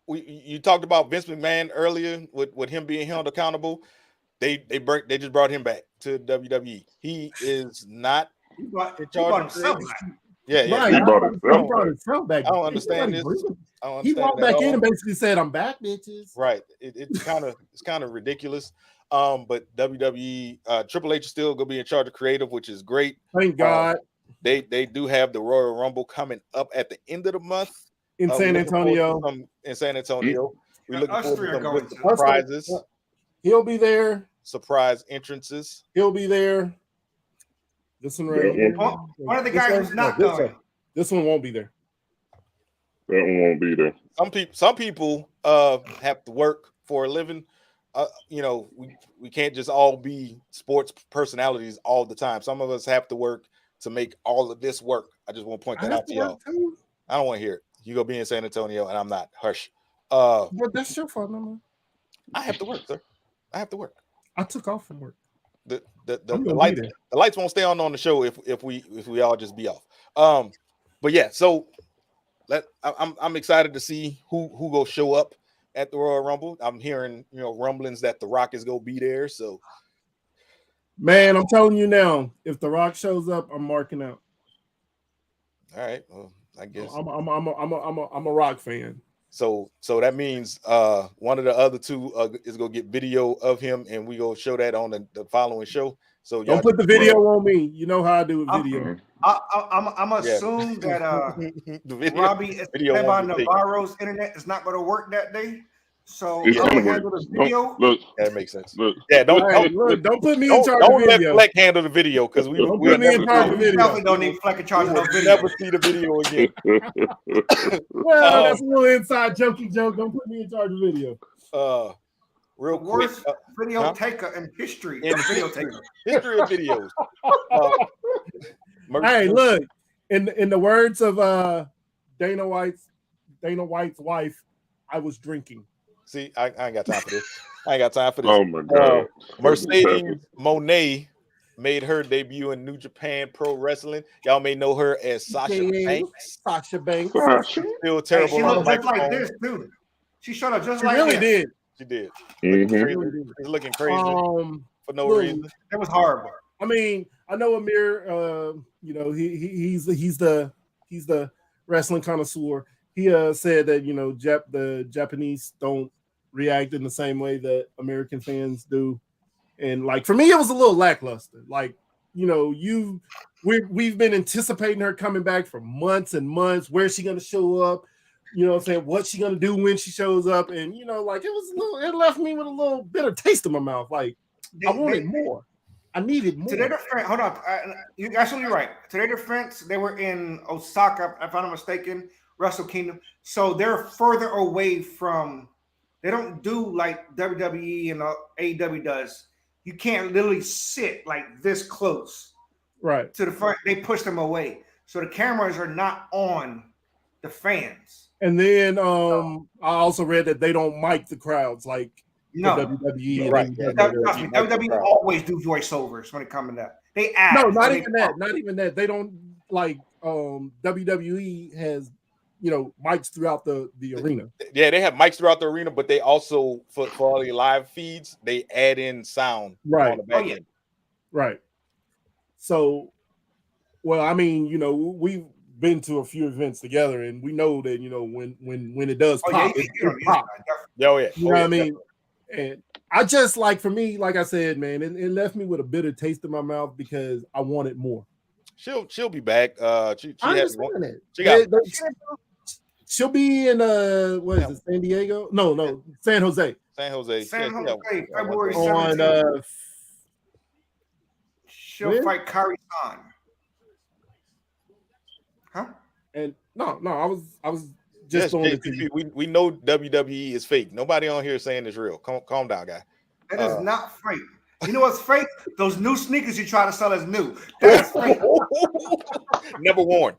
You talked about Vince McMahon earlier with him being held accountable. They just brought him back to WWE. He is not in charge of things. Yeah. He brought himself back. I don't understand this. He walked back in and basically said, "I'm back, bitches." Right. It's kind of ridiculous. But WWE, Triple H is still gonna be in charge of creative, which is great. Thank God. They do have the Royal Rumble coming up at the end of the month in San Antonio. We're looking forward to some surprises. He'll be there. Surprise entrances. He'll be there. This one right here. One of the guys who's not going. This one won't be there. That one won't be there. Some people have to work for a living. We can't just all be sports personalities all the time. Some of us have to work to make all of this work. I just want to point that out to y'all. I don't want to hear it. You go be in San Antonio and I'm not. Hush. But that's your fault, man. I have to work, sir. I have to work. I took off from work. The lights won't stay on the show if we all just be off. But yeah, so I'm excited to see who go show up at the Royal Rumble. I'm hearing rumblings that The Rock is gonna be there. So, man, I'm telling you now, if The Rock shows up, I'm marking out. All right, well, I guess I'm a Rock fan. So that means one of the other two is gonna get video of him, and we go show that on the following show. So don't put the video on me. You know how I do with video. I'm assuming that Robbie Esteban Navarro's internet is not going to work that day. So I'll handle the video. Look, that makes sense. Look, yeah, don't put me in charge of the video. Don't let Fleck handle the video because we'll never definitely don't need Fleck in charge of the video. Never see the video again. Well, that's a little inside jokey joke. Don't put me in charge of video. Real worst video taker in history. History of videos. Hey, look, in the words of Dana White's wife, I was drinking. See, I ain't got time for this. I ain't got time for this. Oh my God. Mercedes Monet made her debut in New Japan Pro Wrestling. Y'all may know her as Sasha AKA Banks. Sasha Banks. Sasha. Still Hey, terrible she on the looked just like microphone. this too. She showed up just She like really this. did. She did. Mhm. Crazy. She's looking crazy for no look, reason. It was horrible. I mean, I know Amir. You know, he's the wrestling connoisseur. He said that the Japanese don't react in the same way that American fans do, and like for me, it was a little lackluster. Like we've been anticipating her coming back for months and months. Where's she gonna show up? You know what I'm saying? What's she gonna do when she shows up? And like it left me with a little bitter taste in my mouth. Like I wanted more. I needed more. To their defense, hold on. You're absolutely right. To their defense, they were in Osaka, if I'm not mistaken, Wrestle Kingdom. So they're further away from. They don't do like WWE and AEW does. You can't literally sit like this close Right. to the front. They push them away, so the cameras are not on the fans. And then I also read that they don't mic the crowds like No, WWE. And Right. WWE always do voiceovers when it comes to that. They act. No, not when even they that. talk. Not even that. They don't like WWE has mics throughout the arena. Yeah, they have mics throughout the arena, but they also for all the live feeds, they add in sound Right. on the back Oh, yeah. end. Right. So, well, I mean, we've been to a few events together, and we know that when it does Oh, pop, yeah, it pop. Yeah, yeah. You know what I mean? And I just like for me, like I said, man, it left me with a bitter taste in my mouth because I wanted more. She'll be back. She I has understand that. she got She'll be in what is it, San Diego? No, San Jose. San Jose. San Yeah, Jose, February On 17th. She'll when? fight Kairi San. Huh? And no, I was yes, just on the TV. we know WWE is fake. Nobody on here is saying it's real. Calm down, guy. That is not fake. You know what's fake? Those new sneakers you try to sell as new. That's fake. Never worn.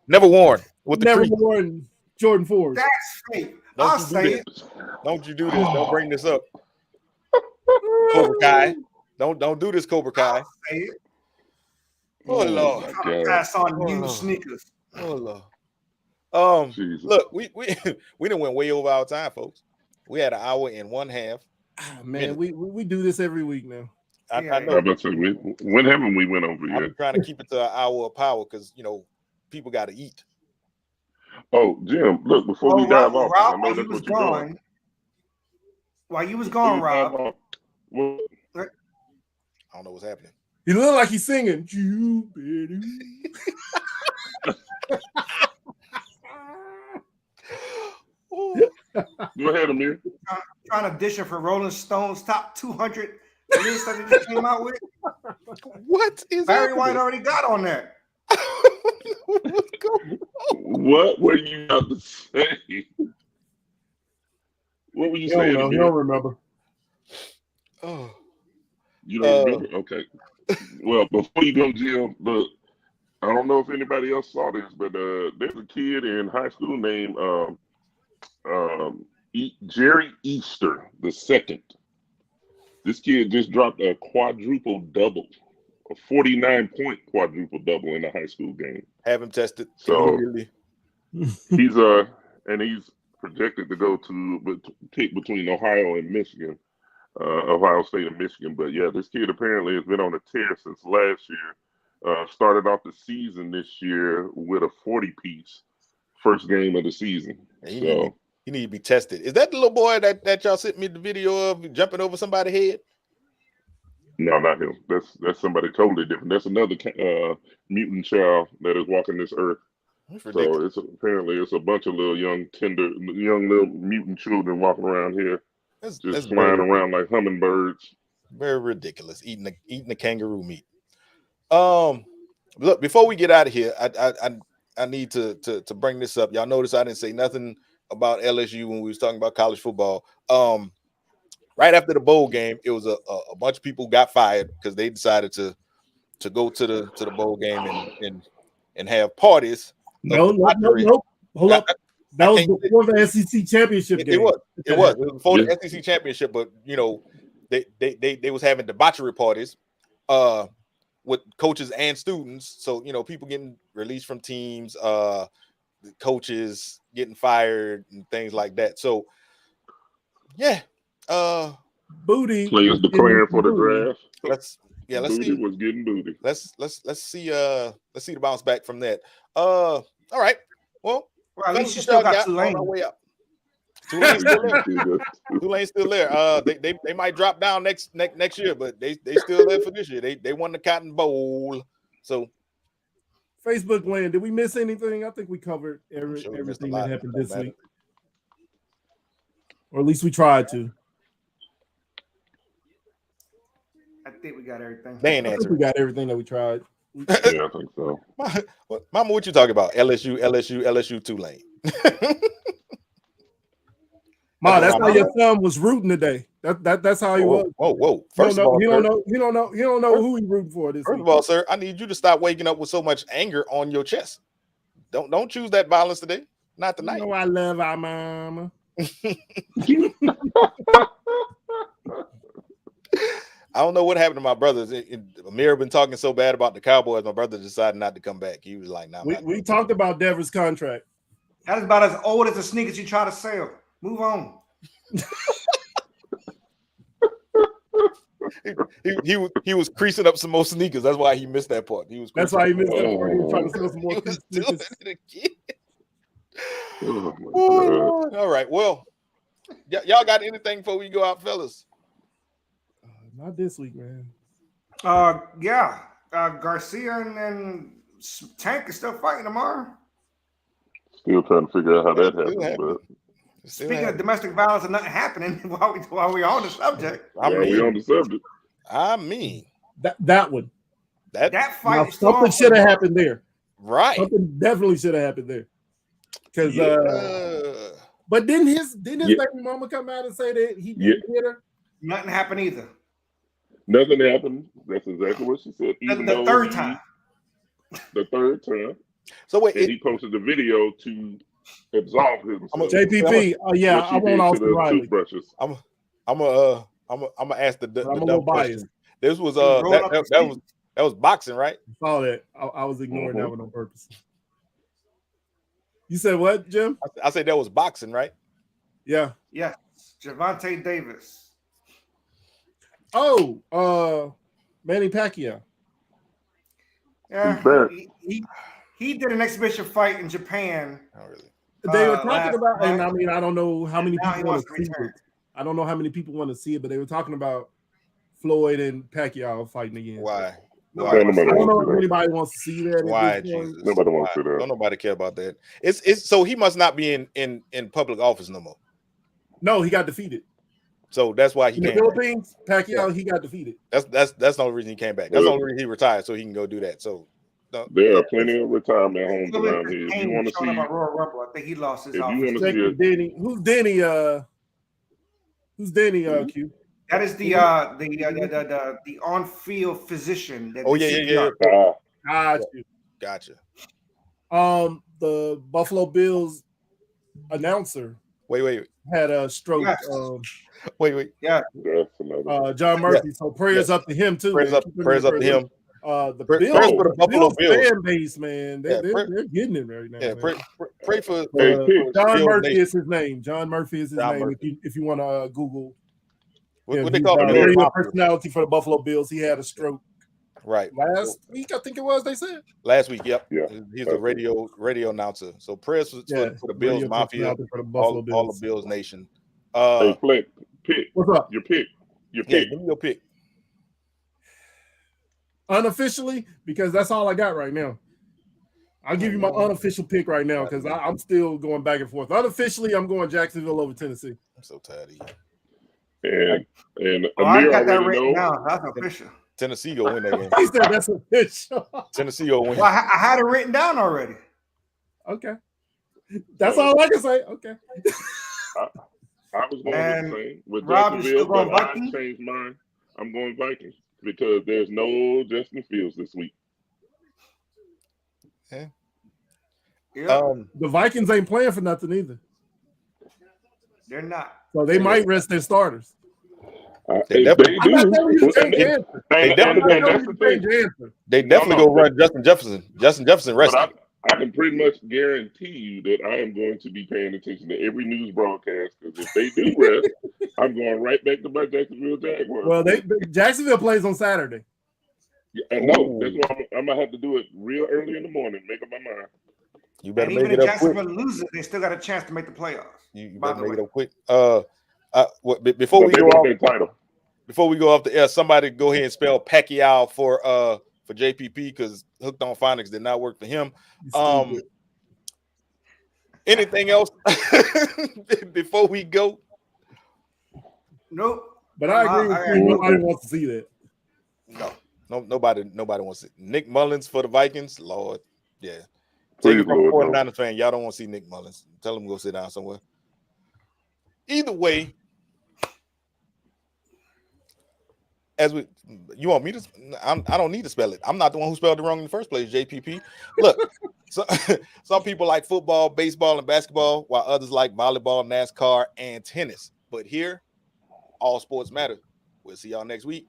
Never worn. With the Never creep. worn Jordan 4s. That's fake. Don't I'll you do say this. it. Don't you do this. Don't bring this up. Cobra Kai. Don't do this, Cobra Kai. I'll say it. Oh Lord. my Trying to God. pass on Oh, new Lord. sneakers. Oh Lord. Jesus. Look, we done went way over our time, folks. We had an hour and one half. Man, we do this every week now. I Yeah. I know. was about to say, when haven't we went over I'm yet? trying to keep it to an hour of power because people got to eat. Oh, Jim, look, before we dive off, I know that's what you're doing. While you was Before gone, we dive Rob, off, well, I don't know what's happening. He looked like he's singing. Jupiter. go ahead, Amir. trying to dish it for Rolling Stones top 200 list that they just came out with. What is Barry happening? White already got on there. What's going on? What were you about to say? What were you You don't saying, know. You Amir? don't remember. Oh. You don't remember? Okay. Well, before you go, Jim, look, I don't know if anybody else saw this, but there's a kid in high school named Jerry Easter II. This kid just dropped a quadruple double, a 49-point quadruple double in a high school game. Have him tested. So- immediately. He's projected to go to pick between Ohio and Michigan. Ohio State and Michigan. But yeah, this kid apparently has been on a tear since last year. Started off the season this year with a 40-piece first game of the season. He So need to be tested. Is that the little boy that y'all sent me the video of jumping over somebody's head? no, not him. That's somebody totally different. That's another mutant child that is walking this earth. That's ridiculous. So it's a bunch of little young little mutant children walking around here, That's just flying around like hummingbirds. very ridiculous. Eating the kangaroo meat. Look, before we get out of here, I need to bring this up. Y'all notice I didn't say nothing about LSU when we was talking about college football. Right after the bowl game, it was a bunch of people got fired because they decided to go to the bowl game and have parties. No. Hold up. That was can't- before the SEC championship It game. was. It was before Yeah. the SEC championship, but you know, they was having debauchery parties, with coaches and students. So you know, people getting released from teams, the coaches getting fired and things like that. So yeah, Booty. Players declaring for the draft. let's Booty see. was getting booty. Let's see the bounce back from that. All right. Well, Well, at least you what still y'all got on Tulane. our way up. Tulane's still there. Tulane's still there. They might drop down next year, but they still there for this year. They won the Cotton Bowl. So Facebook land. Did we miss anything? I think we covered sure we missed a everything lot. that happened Don't this matter. week, or at least we tried to. I think we got everything. they ain't I think we answering. got everything that we tried. Yeah, I think so. Mama, what you talking about? LSU, Tulane. Ma, That's that's what how I'm your son was rooting today. That's how he was. Whoa. He First of all, don't sir, know who he rooting for this first week. of all, sir, I need you to stop waking up with so much anger on your chest. Don't choose that violence today. Not You tonight. know I love our mama. I don't know what happened to my brothers. Amir been talking so bad about the Cowboys. My brother decided not to come back. He was like, "Nah." We talked about Devers' contract. That is about as old as the sneakers you try to sell. Move on. he was creasing up some more sneakers. That's why he missed that part. He was. That's creasing why he up- missed that part. He was trying to sell some He more was sneakers. doing it again. Oh my Oh, God. all right. Well, y'all got anything before we go out, fellas? Not this week, man. Yeah. Garcia and Tank is still fighting tomorrow. Still trying to figure out how that Still happened, happening. but Speaking of domestic violence and nothing happening while we on the subject, I while we on mean, the subject, That one. that that fight Now, is still something on. should have happened there. right. Something definitely should have happened there. Because but didn't his baby mama come out and say that he didn't hit her? Nothing happened either. nothing happened. That's exactly what she said. The Even though third time. the third time, So wait, and he posted the video to absolve himself. JPP. Yeah, What she I did want to Austin the Riley. toothbrushes. I'm gonna ask the But I'm a dumb little question. biased. This was Roll up the sleeves. that was boxing, right? I saw that. I was ignoring that one on purpose. You said what, Jim? I said that was boxing, right? Yeah. Yes. Javante Davis. Oh, Manny Pacquiao. Yeah. He's back. He did an exhibition fight in Japan. Not really. They were last talking about, and night. I mean, I don't know how many Now he people want wants to to see return. it. I don't know how many people want to see it, but they were talking about Floyd and Pacquiao fighting again. Why? Nobody I wants to don't know Why? if anybody wants to see that. at Why, this point. Jesus? Nobody wants Why? to see that. Don't nobody care about that. It's so he must not be in public office no more. No, he got defeated. So that's why he In the came back. Philippines, Pacquiao, he got defeated. That's the only reason he came back. That's the only reason he retired, so he can go do that. So There are plenty of retirement homes Philip around here. If you Kane want to showing see, up at Royal Rumble. I think he lost his If you office. wanna Check see with Denny. Who's Denny? Who's Denny? Q. That is the on-field physician. That Oh, did yeah. CPR. Got you. gotcha. The Buffalo Bills announcer Wait. had a stroke. Yes. Wait. that's another. John Murphy. So prayers up to him too. Prayers man. up Keep him prayers in up to prayers. him. The Prayers Bills, for the Buffalo Bills. fan base, man. They're getting it right now. Yeah, man. pray for Hey, for John Bills Murphy Nation. is his name. John Murphy is his John name. Murphy. If you want to Google, What him. they He's call a him? radio Mafia. personality for the Buffalo Bills. He had a stroke Right. last week, I think it was. They said. Last week, yep. Yeah. He's a radio announcer. So prayers for the Bills radio Mafia, personality for the Buffalo all Bills. the Bills Nation. Hey, Fleck, pick What's up? your pick. Your Yeah, pick. give me your pick. Unofficially, because that's all I got right now. I'll give you my unofficial pick right now because I'm still going back and forth. Unofficially, I'm going Jacksonville over Tennessee. I'm so tired of you. And Oh, I Amir got that already written know. down. That's official. Tennessee go win that game. He said that's official. Tennessee go win. Well, I had it written down already. Okay. That's all I can say. Okay. I was going And with the same with Rob, you Jacksonville, still going but I Vikings? changed mine. I'm going Vikings because there's no Justin Fields this week. Yeah, The Vikings ain't playing for nothing either. they're not. So they might rest their starters. They If definitely- I'm not do, telling you to and- change and- your answer. They and definitely that's the thing. Change your answer. They definitely No, go run Justin Jefferson. Justin Jefferson But resting. I can pretty much guarantee you that I am going to be paying attention to every news broadcast because if they do rest, I'm going right back to my Jacksonville Jaguars. Well, Jacksonville plays on Saturday. I know. That's why I'm gonna have to do it real early in the morning. Make up my mind. You better And make even it if up quick. Jacksonville loses, they still got a chance to make the playoffs. You by better the make way. it up quick. Before But we they go want off, that title. before we go off the air, somebody go ahead and spell Pacquiao for JPP because Hooked on Phonics did not work for him. Anything else before we go? Nope. But I agree with you. Nobody wants to see that. No, nobody wants it. Nick Mullins for the Vikings, Lord, yeah. Please, Take it from a Lord, no. 49ers fan. Y'all don't want to see Nick Mullins. Tell him to go sit down somewhere. Either way, you want me to? I don't need to spell it. I'm not the one who spelled it wrong in the first place. JPP. Look, some people like football, baseball, and basketball, while others like volleyball, NASCAR, and tennis. But here, all sports matter. We'll see y'all next week.